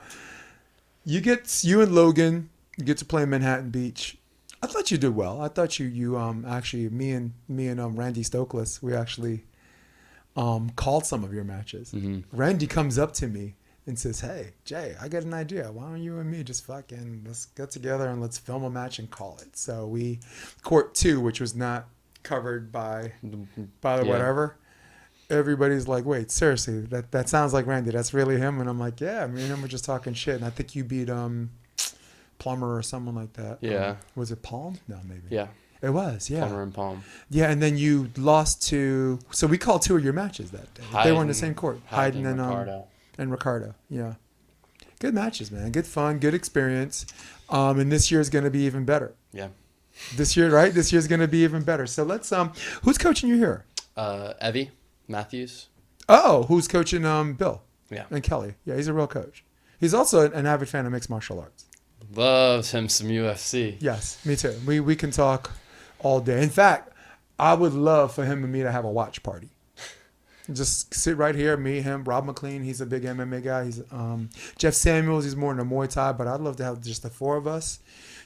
A: you and Logan, you get to play Manhattan Beach. I thought you did well. I thought you actually me and Randy Stokeless, we actually called some of your matches. Randy comes up to me and says, hey, Jay, I got an idea. Why don't you and me just let's get together and let's film a match and call it. So we, court 2, which was not covered by whatever, everybody's like, wait, seriously, that sounds like Randy. That's really him? And I'm like, yeah, me and him were just talking shit. And I think you beat Plummer or someone like that.
B: Yeah.
A: Was it Palm? No, maybe.
B: Yeah.
A: It was, yeah.
B: Plummer and Palm.
A: Yeah, and then you lost to, so we called 2 of your matches that day. They were in the same court. Hayden and
B: Ricardo.
A: And Ricardo, yeah. Good matches, man. Good fun, good experience. And this year is going to be even better.
B: Yeah.
A: This year, right? This year's going to be even better. So let's, who's coaching you here?
B: Evie Matthews.
A: Oh, who's coaching Bill?
B: Yeah.
A: And Kelly. Yeah, he's a real coach. He's also an avid fan of mixed martial arts.
B: Loves him some UFC.
A: Yes, me too. We can talk all day. In fact, I would love for him and me to have a watch party. Just sit right here, me, him, Rob McLean. He's a big MMA guy. He's Jeff Samuels. He's more into Muay Thai, but I'd love to have just the 4 of us.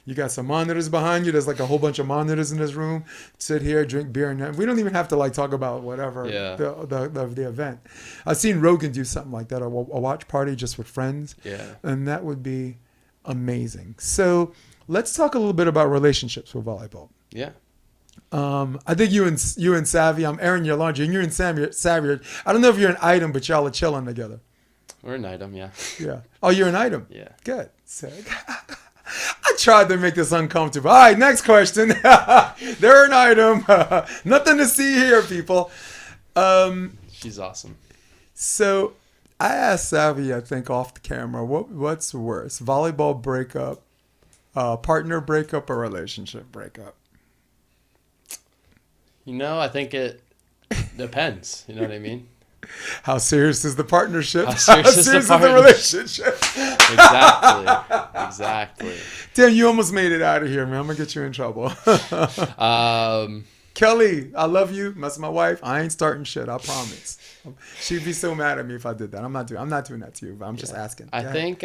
A: You got some monitors behind you. There's like a whole bunch of monitors in this room. Sit here, drink beer, and we don't even have to like talk about whatever the event. I've seen Rogan do something like that, a watch party just with friends.
B: Yeah, and
A: that would be amazing. So let's talk a little bit about relationships with volleyball.
B: Yeah.
A: I think you and Savvy, I'm airing your laundry, and you and Savvy, I don't know if you're an item, but y'all are chilling together.
B: We're an item, yeah.
A: Yeah. Oh, you're an item?
B: Yeah. Good.
A: Sick. I tried to make this uncomfortable. All right, next question. They're an item. Nothing to see here, people.
B: She's awesome.
A: So I asked Savvy, I think, off the camera, what's worse, volleyball breakup, partner breakup, or relationship breakup?
B: I think it depends. You know what I mean?
A: How serious is the partnership?
B: How serious is
A: the relationship?
B: Exactly.
A: Damn, you almost made it out of here, man. I'm going to get you in trouble. Kelly, I love you. That's my wife. I ain't starting shit. I promise. She'd be so mad at me if I did that. I'm not doing that to you. But I'm just asking.
B: I think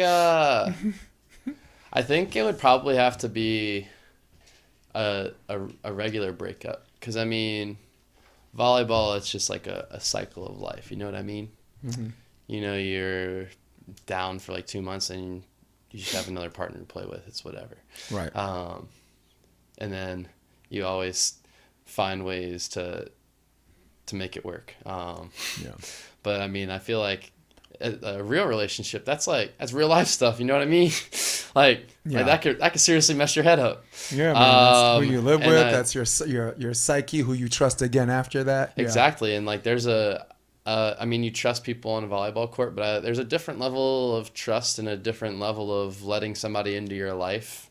B: it would probably have to be a regular breakup, because I mean, volleyball, it's just like a cycle of life. You know what I mean?
A: Mm-hmm.
B: You know, you're down for like 2 months and you just have another partner to play with. It's whatever.
A: Right.
B: And then you always find ways to make it work.
A: Yeah.
B: But I mean, I feel like a real relationship, that's real life stuff. You know what I mean? like that could seriously mess your head up.
A: Yeah, man. That's who you live with.
B: That's
A: your psyche, who you trust again after that. Yeah.
B: Exactly. And like, there's I mean, you trust people on a volleyball court, but there's a different level of trust and a different level of letting somebody into your life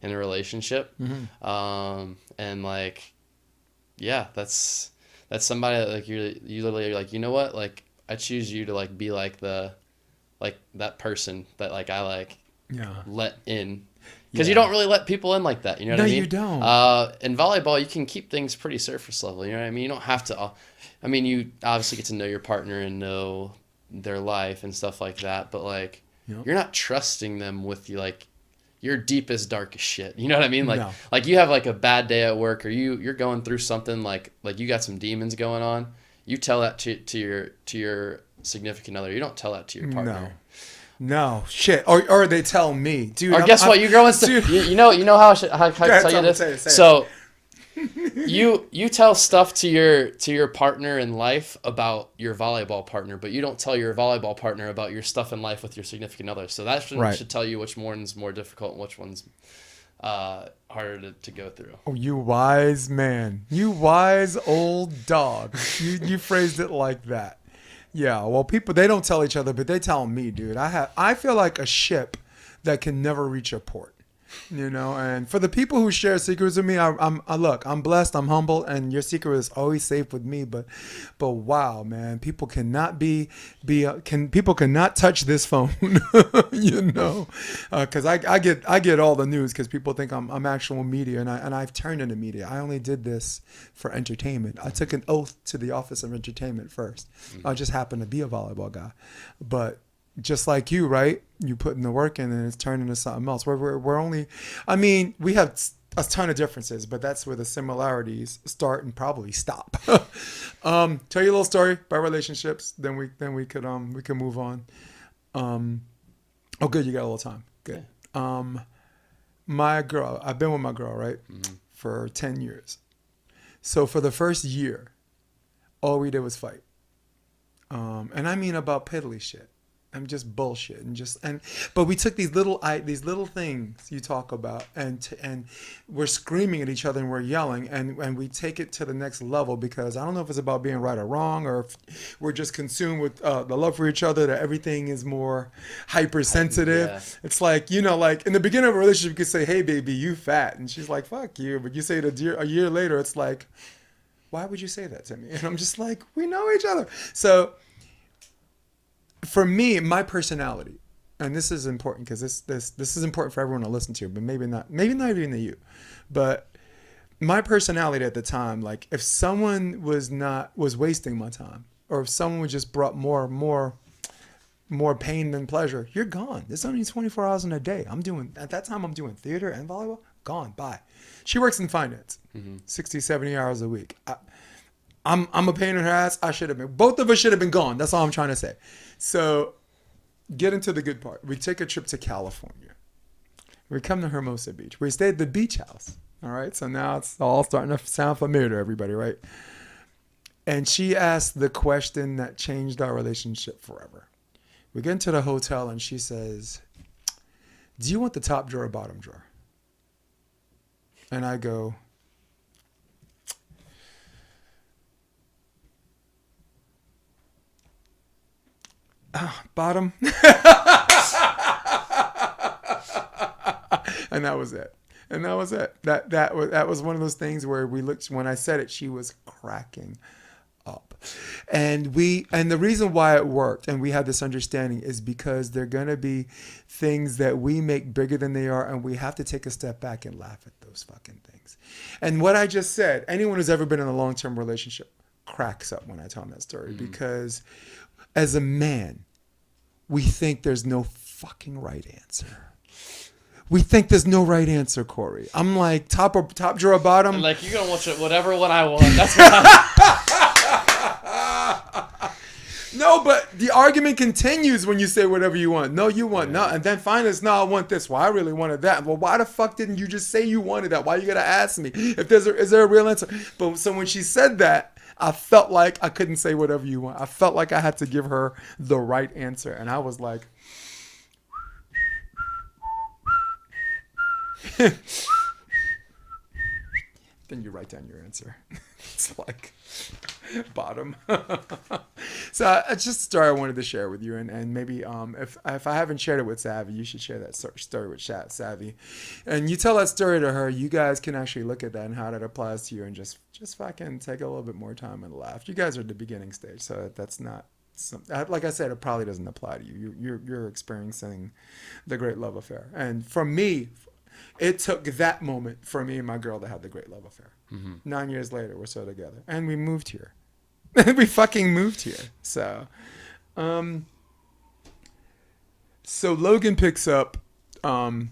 B: in a relationship.
A: Mm-hmm.
B: And like, yeah, that's somebody that like you literally are like, you know what, like, I choose you to like be like that person that like I like let in, because you don't really let people in like that. You know what I mean? No,
A: you don't.
B: In volleyball, you can keep things pretty surface level. You know what I mean? You don't have to. I mean, you obviously get to know your partner and know their life and stuff like that, but like, you're not trusting them with like your deepest, darkest shit. You know what I mean? Like, like you have like a bad day at work, or you're going through something like you got some demons going on. You tell that to your significant other. You don't tell that to your partner.
A: No shit. Or they tell me, dude.
B: Or guess what? You go and you know how I tell you this. So you tell stuff to your partner in life about your volleyball partner, but you don't tell your volleyball partner about your stuff in life with your significant other. So that should tell you which one's more difficult and which one's harder to go through. Oh,
A: you wise man. You wise old dog. You phrased it like that. Yeah, well, people, they don't tell each other, but they tell me, dude. I feel like a ship that can never reach a port. You know, and for the people who share secrets with me, I'm blessed, I'm humble, and your secret is always safe with me. But wow, man, people cannot people cannot touch this phone, you know, because I get all the news because people think I'm actual media, and I've turned into media. I only did this for entertainment. I took an oath to the Office of Entertainment first. Mm-hmm. I just happened to be a volleyball guy, but. Just like you, right? You put in the work in and it's turned into something else. We're only, I mean, we have a ton of differences, but that's where the similarities start and probably stop. Tell you a little story about relationships, then we can move on. Oh, good, you got a little time. Good. My girl, I've been with my girl, right, for 10 years. So for the first year, all we did was fight, and I mean about piddly shit. I'm just bullshit but we took these little things you talk about and we're screaming at each other and we're yelling and we take it to the next level, because I don't know if it's about being right or wrong, or if we're just consumed with the love for each other, that everything is more hypersensitive. Yeah. It's like, you know, like in the beginning of a relationship you could say, hey baby, you fat, and she's like, fuck you, but you say it a year later, it's like, why would you say that to me? And I'm just like, we know each other. So for me, my personality, and this is important because this is important for everyone to listen to, but maybe not even to you, but my personality at the time, like if someone was wasting my time, or if someone just brought more pain than pleasure, you're gone. There's only 24 hours in a day. At that time I'm doing theater and volleyball. Gone. Bye. She works in finance, 60, 70 hours a week. I'm a pain in her ass. Both of us should have been gone. That's all I'm trying to say. So get into the good part. We take a trip to California. We come to Hermosa Beach. We stayed at the beach house. All right. So now it's all starting to sound familiar to everybody, right? And she asked the question that changed our relationship forever. We get into the hotel and she says, do you want the top drawer or bottom drawer? And I go, bottom. And that was it. That was one of those things where we looked, when I said it, she was cracking up. And the reason why it worked and we had this understanding is because they're going to be things that we make bigger than they are, and we have to take a step back and laugh at those fucking things. And what I just said, anyone who's ever been in a long-term relationship cracks up when I tell them that story, because as a man, we think there's no fucking right answer. We think there's no right answer, Cory. I'm like, top drawer, bottom.
B: Like, you're going to watch whatever one I want. That's what
A: No, but the argument continues when you say whatever you want. No, you want no. And then finally it's, no, I want this. Well, I really wanted that. Well, why the fuck didn't you just say you wanted that? Why you got to ask me? If is there a real answer? But so when she said that, I felt like I couldn't say whatever you want. I felt like I had to give her the right answer. And I was like, then you write down your answer. It's like bottom. So it's just a story I wanted to share with you, and maybe if I haven't shared it with Savvy, you should share that story with Savvy, and you tell that story to her. You guys can actually look at that and how that applies to you, and just fucking take a little bit more time and laugh. You guys are at the beginning stage, so that's not. Like I said, it probably doesn't apply to you. You're experiencing the great love affair, and for me, it took that moment for me and my girl to have the great love affair. 9 years later, we're still together, and we moved here. We fucking moved here. So, so Logan picks up Hayden,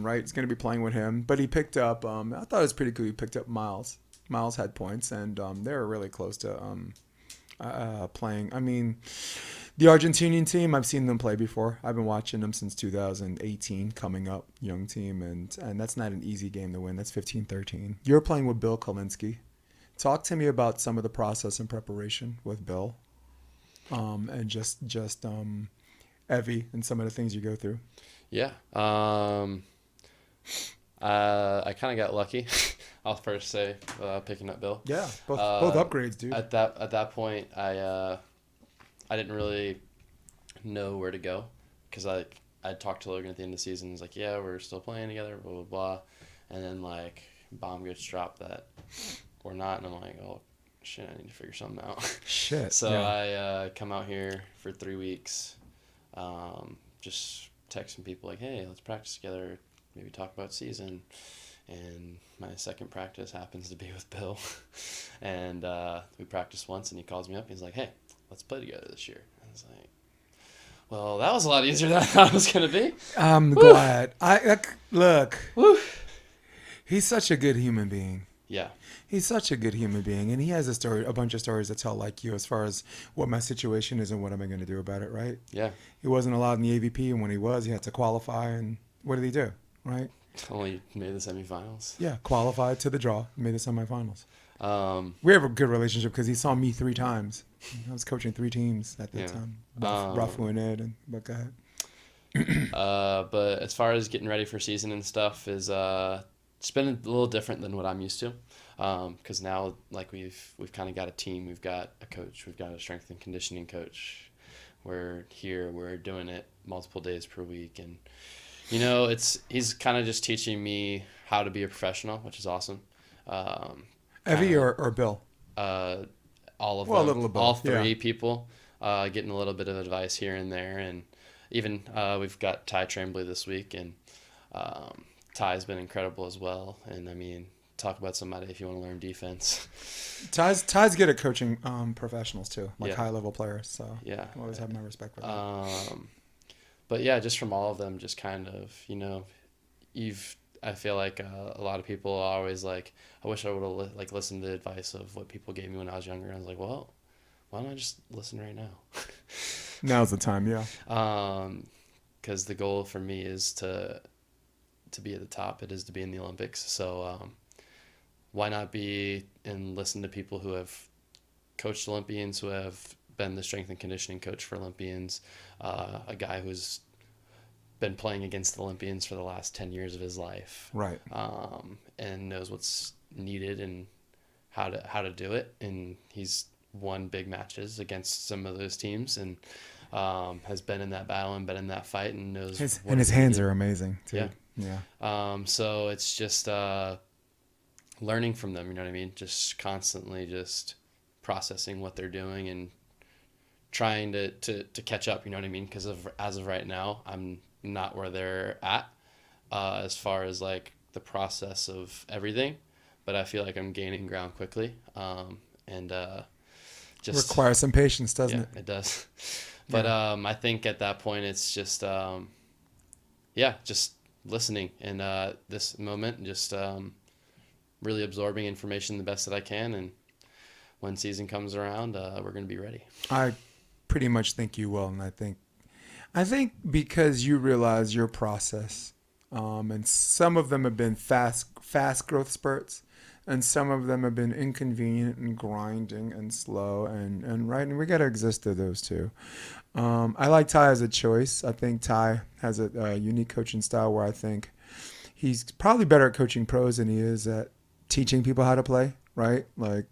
A: right? He's gonna be playing with him, but he picked up. I thought it was pretty cool. He picked up Miles. Miles had points, and they were really close to playing. I mean, the Argentinian team, I've seen them play before. I've been watching them since 2018, coming up, young team, and that's not an easy game to win. That's 15-13. You're playing with Bill Kolinske. Talk to me about some of the process and preparation with Bill, and just Evie and some of the things you go through.
B: Yeah. I kind of got lucky. I'll first say picking up Bill.
A: Yeah, both upgrades, dude.
B: At that point, I didn't really know where to go, because I talked to Logan at the end of the season. He's like, yeah, we're still playing together, blah blah blah, and then like bomb gets dropped that we're not, and I'm like, oh shit, I need to figure something out.
A: Shit.
B: So
A: yeah.
B: I come out here for 3 weeks, just texting people like, hey, let's practice together, maybe talk about season. And my second practice happens to be with Bill. And we practiced once, and he calls me up. He's like, hey, let's play together this year. I was like, well, that was a lot easier than I thought it was going to be.
A: I'm glad. Look,
B: Woo.
A: He's such a good human being.
B: Yeah.
A: He's such a good human being, and he has a bunch of stories to tell like you as far as what my situation is and what am I going to do about it, right?
B: Yeah.
A: He wasn't allowed in the AVP, and when he was, he had to qualify, and what did he do, right?
B: Only made the semifinals.
A: Yeah, qualified to the draw, made the semifinals.
B: Um,
A: We have a good relationship because he saw me 3 times. I was coaching 3 teams at that
B: Yeah.
A: time. Rafu and Ed, but go ahead.
B: but as far as getting ready for season and stuff is it's been a little different than what I'm used to, because now like we've kind of got a team, we've got a coach, we've got a strength and conditioning coach. We're doing it multiple days per week, and you know he's kind of just teaching me how to be a professional, which is awesome.
A: Evie or Bill?
B: All of
A: Well, a
B: them,
A: little of both,
B: all 3
A: yeah.
B: people, getting a little bit of advice here and there, and even we've got Ty Tremblay this week, and Ty's been incredible as well. And I mean, talk about somebody if you want to learn defense.
A: Ty's good at coaching professionals too, like
B: Yeah.
A: high level players. So
B: Yeah.
A: I always have my respect for that.
B: But yeah, just from all of them, just kind of, you know, I feel like a lot of people are always like, I wish I would have listened to the advice of what people gave me when I was younger. I was like, well, why don't I just listen right now?
A: Now's the time, yeah.
B: Because the goal for me is to be at the top. It is to be in the Olympics. So why not be and listen to people who have coached Olympians, who have been the strength and conditioning coach for Olympians, a guy who's been playing against the Olympians for the last 10 years of his life,
A: Right.
B: and knows what's needed and how to do it. And he's won big matches against some of those teams, and has been in that battle and been in that fight, and knows.
A: His hands are amazing too. Yeah.
B: So it's just learning from them. You know what I mean? Just constantly just processing what they're doing and trying to catch up, you know what I mean? Because as of right now, I'm not where they're at as far as like the process of everything, but I feel like I'm gaining ground quickly. And just
A: requires some patience, doesn't it?
B: It does. But I think at that point it's just just listening in this moment, just really absorbing information the best that I can, and when season comes around, we're going to be ready.
A: I pretty much think you will, and I think because you realize your process, and some of them have been fast growth spurts, and some of them have been inconvenient and grinding and slow and right, and we got to exist through those too. I like Ty as a choice. I think Ty has a unique coaching style where I think he's probably better at coaching pros than he is at teaching people how to play, right? Like,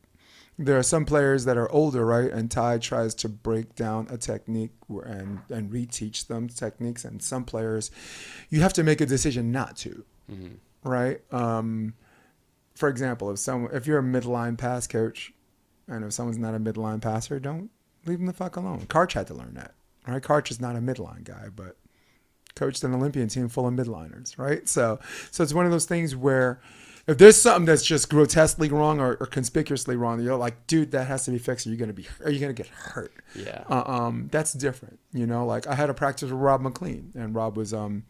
A: there are some players that are older, right? And Ty tries to break down a technique and reteach them techniques. And some players, you have to make a decision not to, right? For example, if you're a midline pass coach, and if someone's not a midline passer, don't leave them the fuck alone. Karch had to learn that, right? Karch is not a midline guy, but coached an Olympian team full of midliners, right? So it's one of those things where if there's something that's just grotesquely wrong or conspicuously wrong, you're like, dude, that has to be fixed. Are you gonna get hurt?
B: Yeah.
A: That's different. You know, like I had a practice with Rob McLean, and Rob was and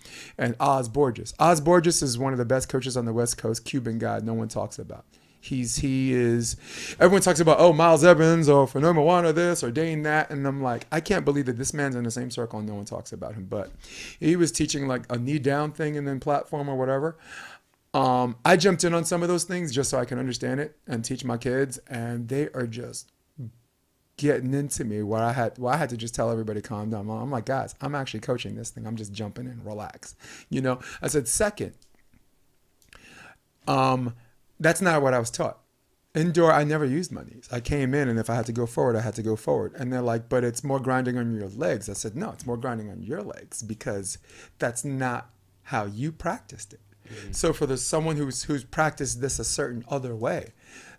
A: Oz Borges. Oz Borges is one of the best coaches on the West Coast, Cuban guy no one talks about. Everyone talks about, Miles Evans or Fenoma Wana this or Dane that, and I'm like, I can't believe that this man's in the same circle and no one talks about him. But he was teaching like a knee down thing and then platform or whatever. I jumped in on some of those things just so I can understand it and teach my kids, and they are just getting into me where I had to just tell everybody calm down. I'm like, guys, I'm actually coaching this thing. I'm just jumping in, relax. You know, I said, second, that's not what I was taught. Indoor, I never used my knees. I came in, and if I had to go forward, I had to go forward. And they're like, but it's more grinding on your legs. I said, no, it's more grinding on your legs because that's not how you practiced it. So for someone who's practiced this a certain other way,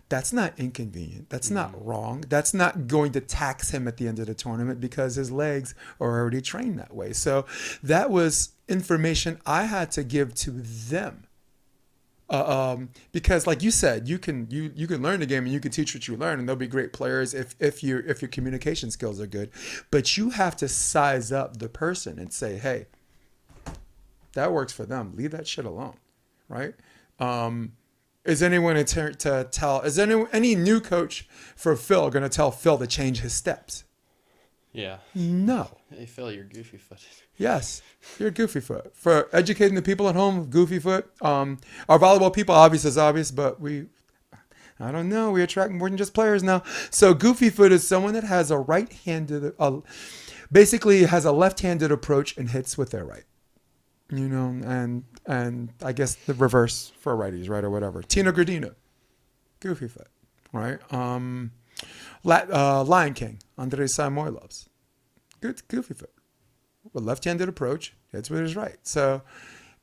A: that's not inconvenient. That's not wrong. That's not going to tax him at the end of the tournament because his legs are already trained that way. So that was information I had to give to them. Because like you said, you can learn the game and you can teach what you learn, and they'll be great players if your communication skills are good. But you have to size up the person and say, hey, that works for them. Leave that shit alone, right? Is anyone is any new coach for Phil going to tell Phil to change his steps?
B: Yeah.
A: No.
B: Hey, Phil, you're goofy footed.
A: Yes, you're goofy foot. For educating the people at home, goofy foot. Our volleyball people, obvious, but I don't know. We attract more than just players now. So goofy foot is someone that has basically has a left-handed approach and hits with their right. You know, and I guess the reverse for righties, right, or whatever. Tino Gradino, goofy foot, right? Lion King, Andrei Samoilovs, good goofy foot, with left-handed approach, hits with his right. So,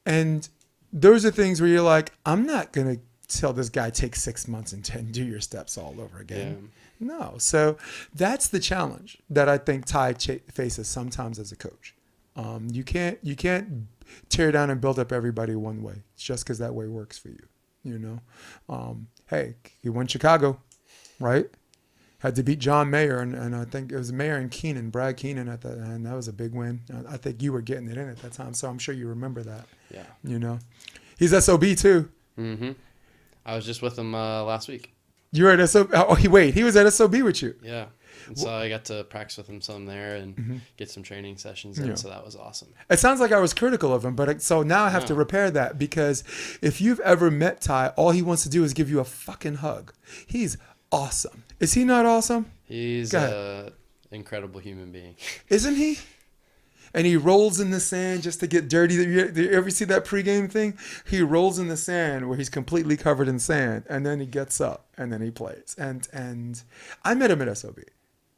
A: and those are things where you're like, I'm not gonna tell this guy take 6 months and do your steps all over again. Yeah. No, so that's the challenge that I think Ty faces sometimes as a coach. You can't tear down and build up everybody one way. It's just because that way works for you, you know. Hey, he won Chicago, right? Had to beat John Mayer, and I think it was Mayer and Brad Keenan and that was a big win. I think you were getting it in at that time, so I'm sure you remember that.
B: Yeah.
A: You know, he's SOB too.
B: Mm-hmm. I was just with him last week.
A: You were at SOB? Oh, he was at SOB with you.
B: Yeah. And so I got to practice with him some there and get some training sessions in, so that was awesome.
A: It sounds like I was critical of him, but so now I have to repair that, because if you've ever met Ty, all he wants to do is give you a fucking hug. He's awesome. Is he not awesome?
B: He's an incredible human being.
A: Isn't he? And he rolls in the sand just to get dirty. You ever see that pregame thing? He rolls in the sand where he's completely covered in sand, and then he gets up and then he plays. And I met him at SOB.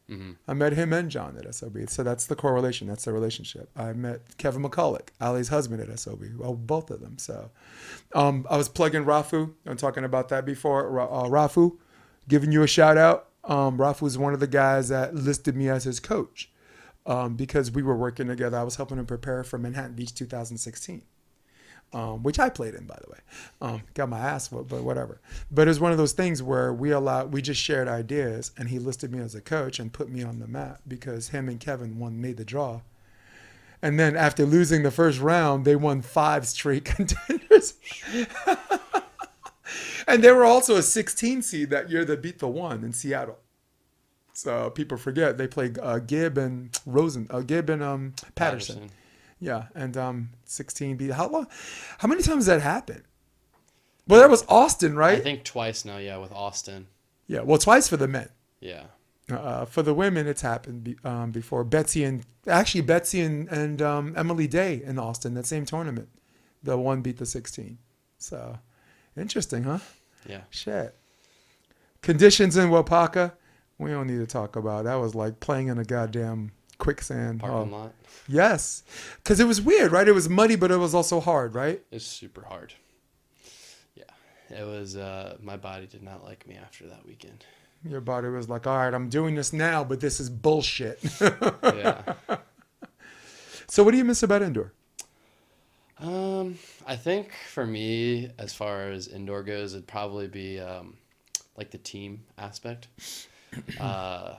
A: Mm-hmm. I met him and John at SOB. So that's the correlation. That's the relationship. I met Kevin McCulloch, Ali's husband, at SOB. Well, both of them. So I was plugging Rafu. I'm talking about that before. Rafu, giving you a shout out. Ralph was one of the guys that listed me as his coach because we were working together. I was helping him prepare for Manhattan Beach 2016. Which I played in, by the way. Got my ass whooped, but whatever. But it was one of those things where we just shared ideas, and he listed me as a coach and put me on the map because him and Kevin made the draw. And then after losing the first round, they won 5 straight contenders. And they were also a 16 seed that year that beat the 1 in Seattle. So people forget they played Gibb and Patterson. Yeah, and 16 beat. How many times did that happen? Well, that was Austin, right?
B: I think twice now, yeah, with Austin.
A: Yeah, well, twice for the men.
B: Yeah.
A: For the women, it's happened before. Betsy and Emily Day in Austin, that same tournament. The 1 beat the 16. So, interesting, huh?
B: Yeah.
A: Shit. Conditions in Wapaka, we don't need to talk about. That was like playing in a goddamn quicksand.
B: Parking lot.
A: Yes. Because it was weird, right? It was muddy, but it was also hard, right?
B: It's super hard. Yeah. It was, my body did not like me after that weekend.
A: Your body was like, all right, I'm doing this now, but this is bullshit.
B: Yeah.
A: So what do you miss about indoor?
B: I think for me, as far as indoor goes, it'd probably be like the team aspect. My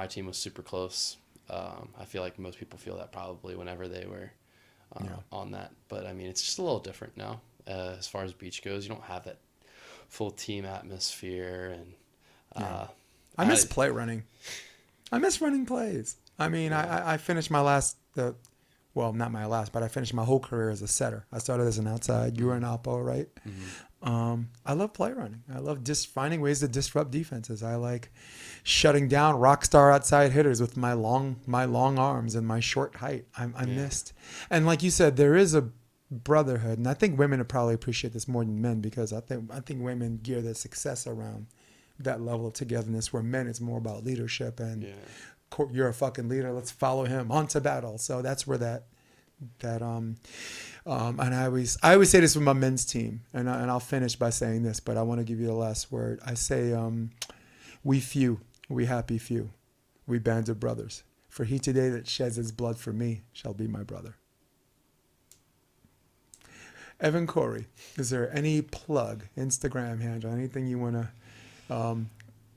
B: team was super close. I feel like most people feel that probably whenever they were on that. But, I mean, it's just a little different now as far as beach goes. You don't have that full team atmosphere. And
A: I miss play running. I miss running plays. I mean, I finished my last well, not my last, but I finished my whole career as a setter. I started as an outside. You were an oppo, right? Mm-hmm. I love play running. I love just finding ways to disrupt defenses. I like shutting down rock star outside hitters with my long arms and my short height. I missed. And like you said, there is a brotherhood, and I think women would probably appreciate this more than men because I think women gear their success around that level of togetherness, where men it's more about leadership and you're a fucking leader. Let's follow him on to battle. So that's where that and I always say this with my men's team, and I'll finish by saying this, but I want to give you the last word. I say, we few, we happy few, we bands of brothers. For he today that sheds his blood for me shall be my brother. Evan Cory, is there any plug, Instagram handle, anything you want to?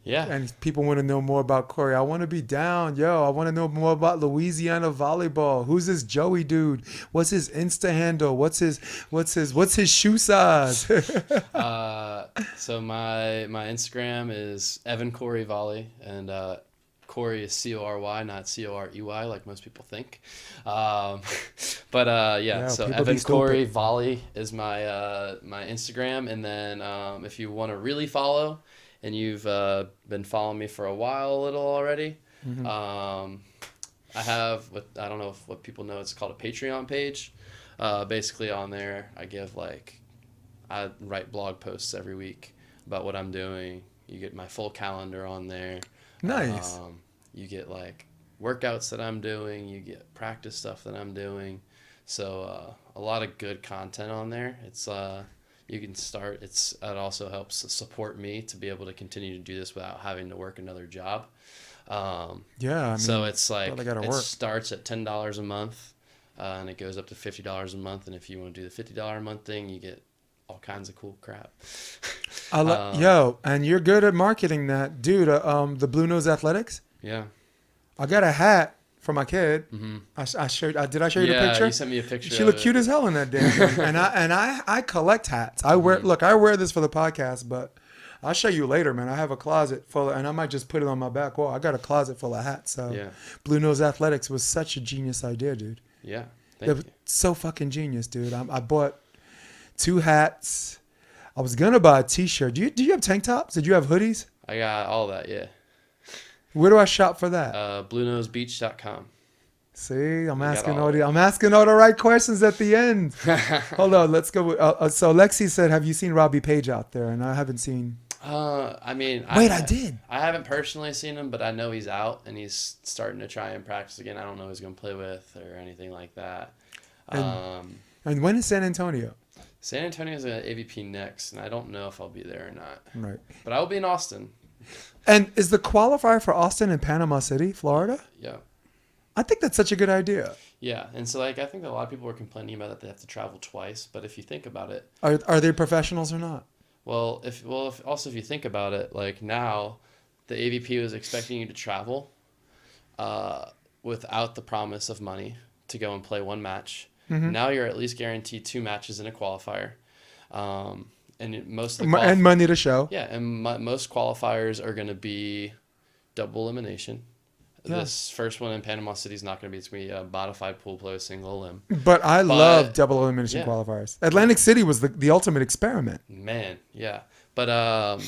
A: And people want to know more about Cory. I want to be down. I want to know more about Louisiana volleyball. Who's this Joey dude? What's his Insta handle? What's his shoe size?
B: So my Instagram is Evan Cory Volley, and Cory is Cory, not Corey, like most people think. So Evan Cory Volley is my Instagram, and then if you want to really follow, and you've been following me for a while a little already, I have I don't know what people know, it's called a Patreon page. Basically on there, I write blog posts every week about what I'm doing. You get my full calendar on there.
A: Nice.
B: You get workouts that I'm doing. You get practice stuff that I'm doing. So a lot of good content on there. It's you can start. It also helps support me to be able to continue to do this without having to work another job. So it's it starts at $10 a month, and it goes up to $50 a month. And if you want to do the $50 a month thing, you get all kinds of cool crap.
A: And you're good at marketing that, dude. The Blue Nose Athletics.
B: Yeah.
A: I got a hat for my kid. Mm-hmm. Did I show you the picture?
B: Yeah, you sent me a picture.
A: She looked cute as hell in that damn thing. and I collect hats. I wear this for the podcast, but I'll show you later, man. I have a closet full of, and I might just put it on my back wall. I got a closet full of hats. So Blue Nose Athletics was such a genius idea, dude.
B: Yeah. Thank you.
A: So fucking genius, dude. I bought 2 hats. I was gonna buy a t-shirt. Do you have tank tops? Did you have hoodies?
B: I got all that, yeah.
A: Where do I shop for that?
B: BlueNoseBeach.com.
A: See, I'm asking all the right questions at the end. Hold on, let's go. So Lexi said, "Have you seen Robbie Page out there?" And I haven't seen.
B: I did. I haven't personally seen him, but I know he's out and he's starting to try and practice again. I don't know who he's going to play with or anything like that.
A: And when is San Antonio?
B: San Antonio is at AVP next, and I don't know if I'll be there or not.
A: Right.
B: But I will be in Austin.
A: And is the qualifier for Austin and Panama City, Florida?
B: Yeah.
A: I think that's such a good idea.
B: Yeah, and so like I think a lot of people are complaining about that they have to travel twice, but if you think about it,
A: Are they professionals or not?
B: if you think about it, like now, the AVP was expecting you to travel, without the promise of money to go and play one match.
A: Mm-hmm.
B: Now you're at least guaranteed 2 matches in a qualifier, most of
A: And money to show.
B: Yeah, and most qualifiers are going to be double elimination.
A: Yeah.
B: This first one in Panama City is not going to be. It's going to be a modified pool play with single elim.
A: But I love double elimination
B: yeah.
A: qualifiers. Atlantic City was the ultimate experiment.
B: Man, yeah. But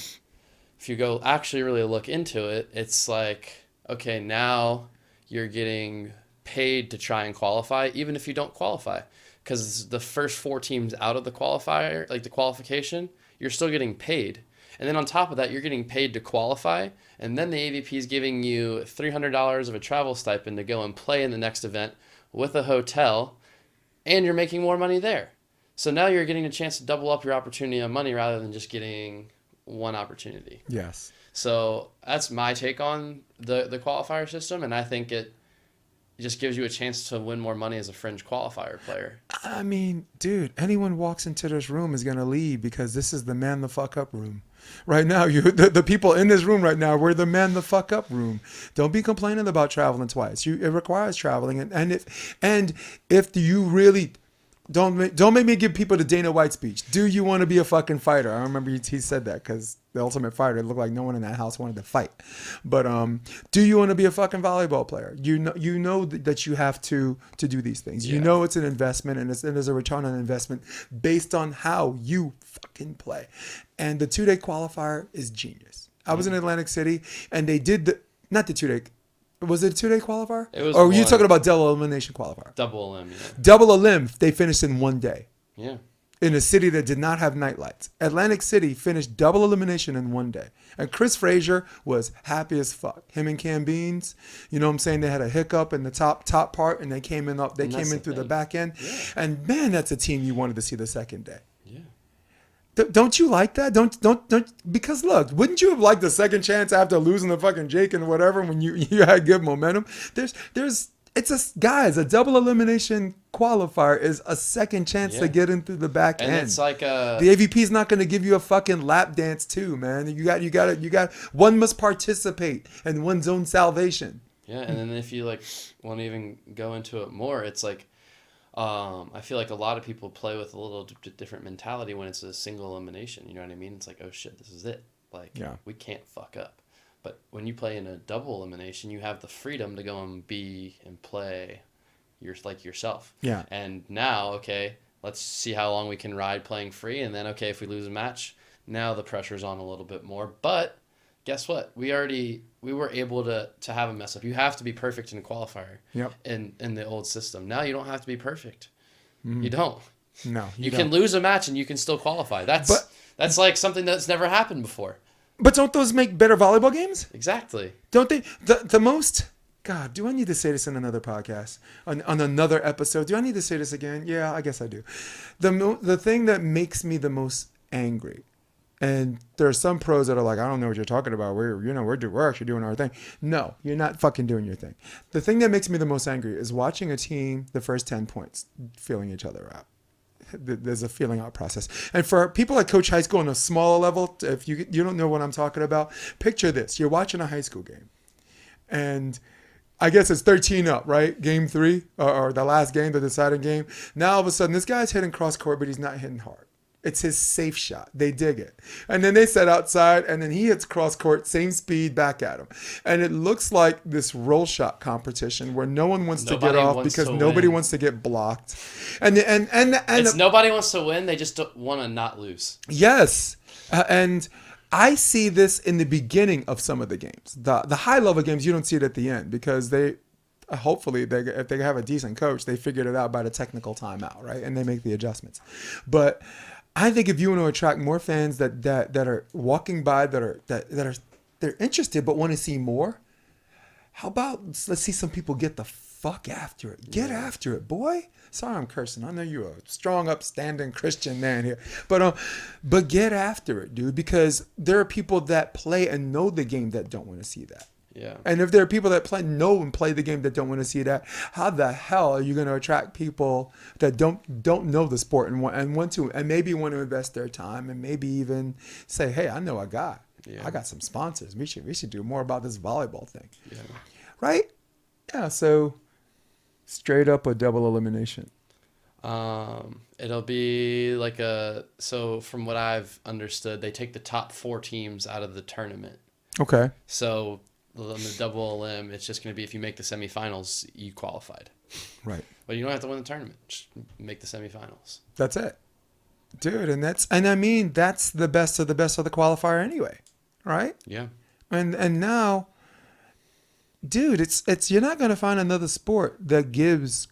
B: if you go actually really look into it, it's like, okay, now you're getting paid to try and qualify, even if you don't qualify. Because the first 4 teams out of the qualifier, like the qualification, you're still getting paid. And then on top of that, you're getting paid to qualify. And then the AVP is giving you $300 of a travel stipend to go and play in the next event with a hotel. And you're making more money there. So now you're getting a chance to double up your opportunity on money rather than just getting one opportunity.
A: Yes.
B: So that's my take on the qualifier system. And I think it just gives you a chance to win more money as a fringe qualifier player.
A: I mean, dude, anyone walks into this room is going to leave because this is the man the fuck up room. Right now, the people in this room right now, we're the man the fuck up room. Don't be complaining about traveling twice. It requires traveling. And if you really... Don't make me give people the Dana White speech. Do you want to be a fucking fighter? I remember he said that because the Ultimate Fighter, it looked like no one in that house wanted to fight. But do you want to be a fucking volleyball player? You know that you have to do these things. Yeah. You know it's an investment and there's a return on investment based on how you fucking play. And the 2-day qualifier is genius. I was in Atlantic City and they did not the 2-day. Was it a 2-day qualifier?
B: It was.
A: Or were you talking about double elimination qualifier?
B: Double elim, yeah.
A: Double elim, they finished in 1 day.
B: Yeah.
A: In a city that did not have night lights. Atlantic City finished double elimination in 1 day. And Chris Frazier was happy as fuck. Him and Cam Beans, you know what I'm saying? They had a hiccup in the top part and they came in through the back end. Yeah. And man, that's a team you wanted to see the second day.
B: Yeah.
A: Don't you like that? Don't because look, wouldn't you have liked the second chance after losing to fucking Jake and whatever when you had good momentum? Guys, a double elimination qualifier is a second chance to get in through the back end.
B: And it's like
A: the AVP is not going to give you a fucking lap dance too, man. You got one must participate and one's own salvation.
B: Yeah, and then if you like want to even go into it more, it's like I feel like a lot of people play with a little different mentality when it's a single elimination. You know what I mean? It's like, oh shit, this is it. Like, we can't fuck up. But when you play in a double elimination, you have the freedom to go and be and play yourself.
A: Yeah.
B: And now, okay, let's see how long we can ride playing free. And then, okay, if we lose a match, now the pressure's on a little bit more. But guess what? We were able to have a mess up. You have to be perfect in a qualifier.
A: Yep.
B: In the old system. Now you don't have to be perfect. You don't.
A: No.
B: You can lose a match and you can still qualify. That's like something that's never happened before.
A: But don't those make better volleyball games?
B: Exactly.
A: Don't they? The most... God, do I need to say this in another podcast? On another episode? Do I need to say this again? Yeah, I guess I do. The thing that makes me the most angry, and there are some pros that are like, I don't know what you're talking about. We're actually doing our thing. No, you're not fucking doing your thing. The thing that makes me the most angry is watching a team, the first 10 points, feeling each other out. There's a feeling out process. And for people that coach high school on a smaller level, if you don't know what I'm talking about, picture this. You're watching a high school game. And I guess it's 13 up, right? Game 3 or the last game, the deciding game. Now all of a sudden, this guy's hitting cross court, but he's not hitting hard. It's his safe shot. They dig it. And then they set outside, and then he hits cross court, same speed, back at him. And it looks like this roll shot competition where no one wants to get off because nobody wants to get blocked. And
B: it's nobody wants to win. They just want to not lose.
A: Yes. And I see this in the beginning of some of the games. The high level games, you don't see it at the end because hopefully if they have a decent coach, they figured it out by the technical timeout, right? And they make the adjustments. But I think if you want to attract more fans that are walking by they're interested but want to see more, how about let's see some people get the fuck after it. Get after it, boy. Sorry, I'm cursing. I know you're a strong, upstanding Christian man here, but get after it, dude. Because there are people that play and know the game that don't want to see that.
B: Yeah.
A: And if there are people that know and play the game that don't want to see that, how the hell are you going to attract people that don't know the sport and want to and maybe want to invest their time and maybe even say, hey, I know a guy. I got some sponsors. We should do more about this volleyball thing. Yeah. Right? Yeah. So straight up or double elimination?
B: It'll be like so from what I've understood, they take the top 4 teams out of the tournament.
A: Okay.
B: So on the double elim, it's just going to be if you make the semifinals, you qualified.
A: Right.
B: But you don't have to win the tournament. Just make the semifinals.
A: That's it. Dude, and I mean that's the best of the qualifier anyway. Right?
B: Yeah.
A: And now, dude, it's you're not gonna find another sport that gives,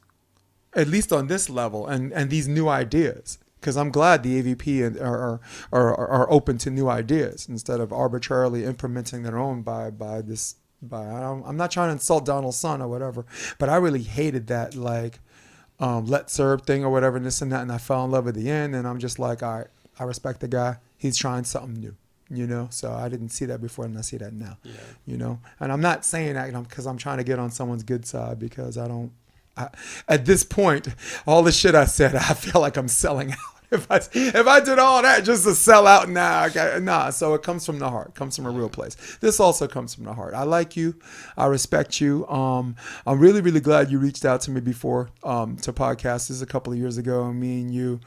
A: at least on this level, and these new ideas. Because I'm glad the AVP are open to new ideas instead of arbitrarily implementing their own by this. I'm not trying to insult Donald's son or whatever, but I really hated that let serve thing or whatever and this and that, and I fell in love at the end, and I'm just like, all right, I respect the guy. He's trying something new. So I didn't see that before, and I see that now. Yeah. And I'm not saying that because I'm trying to get on someone's good side, because at this point, all the shit I said, I feel like I'm selling out. If I did all that just to sell out now, nah. So it comes from the heart, comes from a real place. This also comes from the heart. I like you, I respect you. I'm really, really glad you reached out to me before to podcast. This is a couple of years ago, and me and you.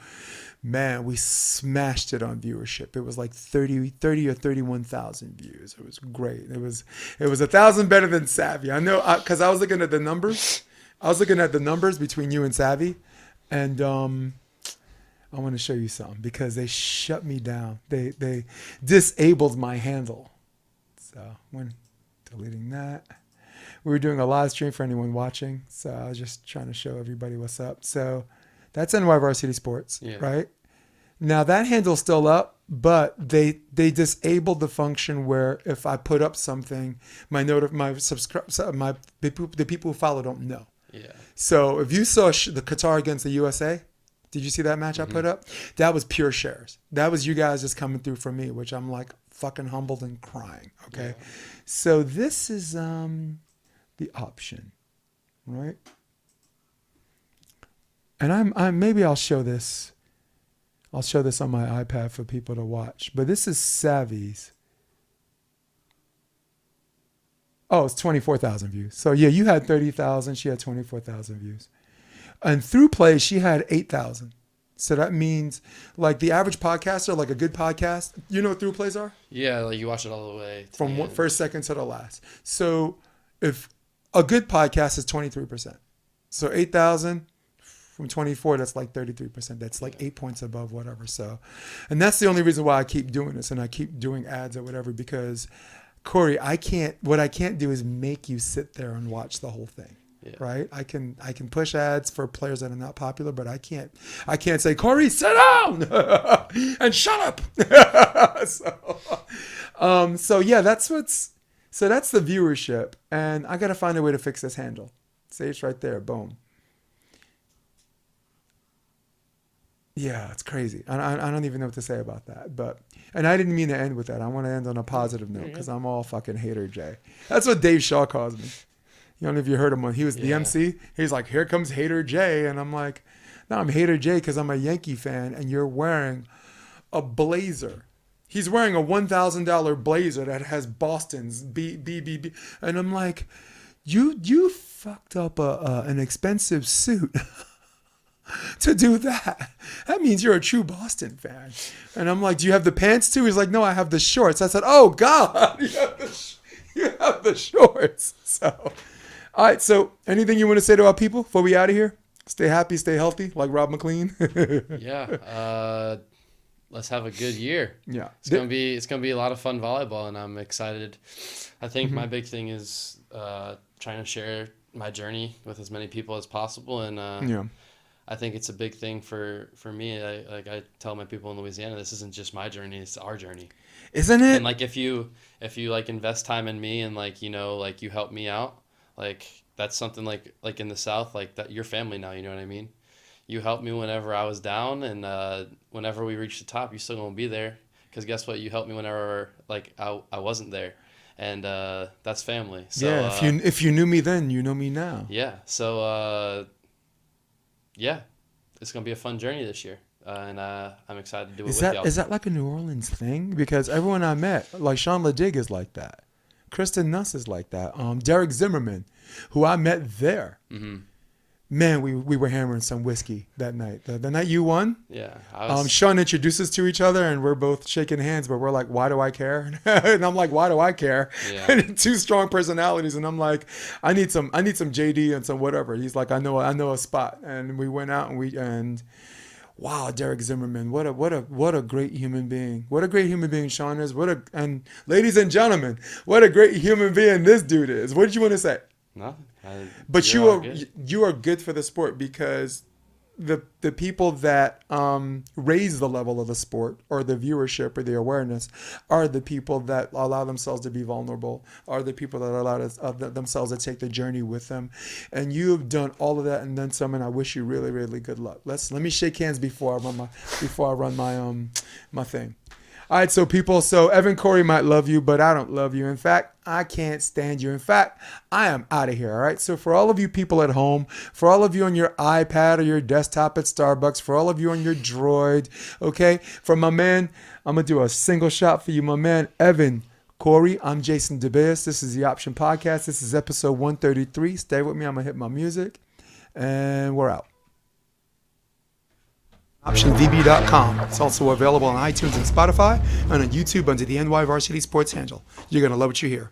A: Man, we smashed it on viewership. It was like 30 or 31,000 views. It was great. It was 1,000 better than Savvy. I know, because I was looking at the numbers. I was looking at the numbers between you and Savvy, and I want to show you something because they shut me down. They disabled my handle. So when deleting that, we were doing a live stream for anyone watching. So I was just trying to show everybody what's up. So that's NY Varsity Sports, right? Now that handle's still up, but they disabled the function where if I put up something, the people who follow don't know. Yeah. So if you saw the Qatar against the USA, did you see that match I put up? That was pure shares. That was you guys just coming through for me, which I'm like fucking humbled and crying. Okay. Yeah. So this is the option, right? And I'm maybe I'll show this. I'll show this on my iPad for people to watch. But this is Savvy's. Oh, it's 24,000 views. So yeah, you had 30,000. She had 24,000 views. And through play, she had 8,000. So that means like the average podcaster, like a good podcast, you know what through plays are?
B: Yeah, like you watch it all the way.
A: From first second to the last. So if a good podcast is 23%. So 8,000 from 24, that's like 33%. That's like 8 points above whatever. So, and that's the only reason why I keep doing this and I keep doing ads or whatever, because Cory, what I can't do is make you sit there and watch the whole thing. Yeah. Right? I can push ads for players that are not popular, but I can't say, Cory, sit down and shut up. So yeah, that's the viewership, and I got to find a way to fix this handle. See, it's right there. Boom. Yeah, it's crazy. I don't even know what to say about that. And I didn't mean to end with that. I want to end on a positive note because I'm all fucking hater Jay. That's what Dave Shaw calls me. You don't know if you heard him when he was the MC. He's like, here comes Hater Jay. And I'm like, no, I'm Hater Jay because I'm a Yankee fan and you're wearing a blazer. He's wearing a $1,000 blazer that has Boston's B. And I'm like, you fucked up an expensive suit to do that. That means you're a true Boston fan. And I'm like, do you have the pants too? He's like, no, I have the shorts. I said, oh, God, you have the shorts. So... All right, so anything you want to say to our people before we out of here? Stay happy, stay healthy, like Rob McLean.
B: Yeah, let's have a good year.
A: Yeah,
B: it's gonna be a lot of fun volleyball, and I'm excited. I think my big thing is trying to share my journey with as many people as possible, and I think it's a big thing for me. I tell my people in Louisiana, this isn't just my journey; it's our journey,
A: isn't it?
B: And like if you like invest time in me and like you help me out. Like that's something like in the South, like that you're family now. You know what I mean? You helped me whenever I was down, and whenever we reach the top, you still gonna be there. Because guess what? You helped me whenever like I wasn't there, and that's family. So,
A: yeah, if you knew me then, you know me now.
B: Yeah. So yeah, it's gonna be a fun journey this year, and I'm excited to do it with y'all.
A: Is that like a New Orleans thing? Because everyone I met, like Sean Ledig is like that. Kristen Nuss is like that. Derek Zimmerman, who I met there.
B: Mm-hmm.
A: Man, we were hammering some whiskey that night. The night you won.
B: Yeah.
A: Sean introduced us to each other, and we're both shaking hands, but we're like, "Why do I care?" And I'm like, "Why do I care?"
B: Yeah.
A: Two strong personalities, and I'm like, "I need some JD and some whatever." He's like, "I know a spot," and we went out and wow, Derek Zimmerman, what a great human being. What a great human being Sean is. And ladies and gentlemen, what a great human being this dude is. What did you want to say?
B: Nothing.
A: But you are good for the sport, because the people that raise the level of the sport or the viewership or the awareness are the people that allow themselves to be vulnerable, are the people that allow themselves to take the journey with them. And you've done all of that and then some, and I wish you really, really good luck. Let me shake hands before I run my thing. All right, so people, Evan Cory might love you, but I don't love you. In fact, I can't stand you. In fact, I am out of here, all right? So for all of you people at home, for all of you on your iPad or your desktop at Starbucks, for all of you on your Droid, okay? For my man, I'm going to do a single shot for you, my man, Evan Cory. I'm Jason DeBeas. This is The Option Podcast. This is episode 133. Stay with me. I'm going to hit my music, and we're out. OptionVB.com. It's also available on iTunes and Spotify and on YouTube under the NY Varsity Sports handle. You're going to love what you hear.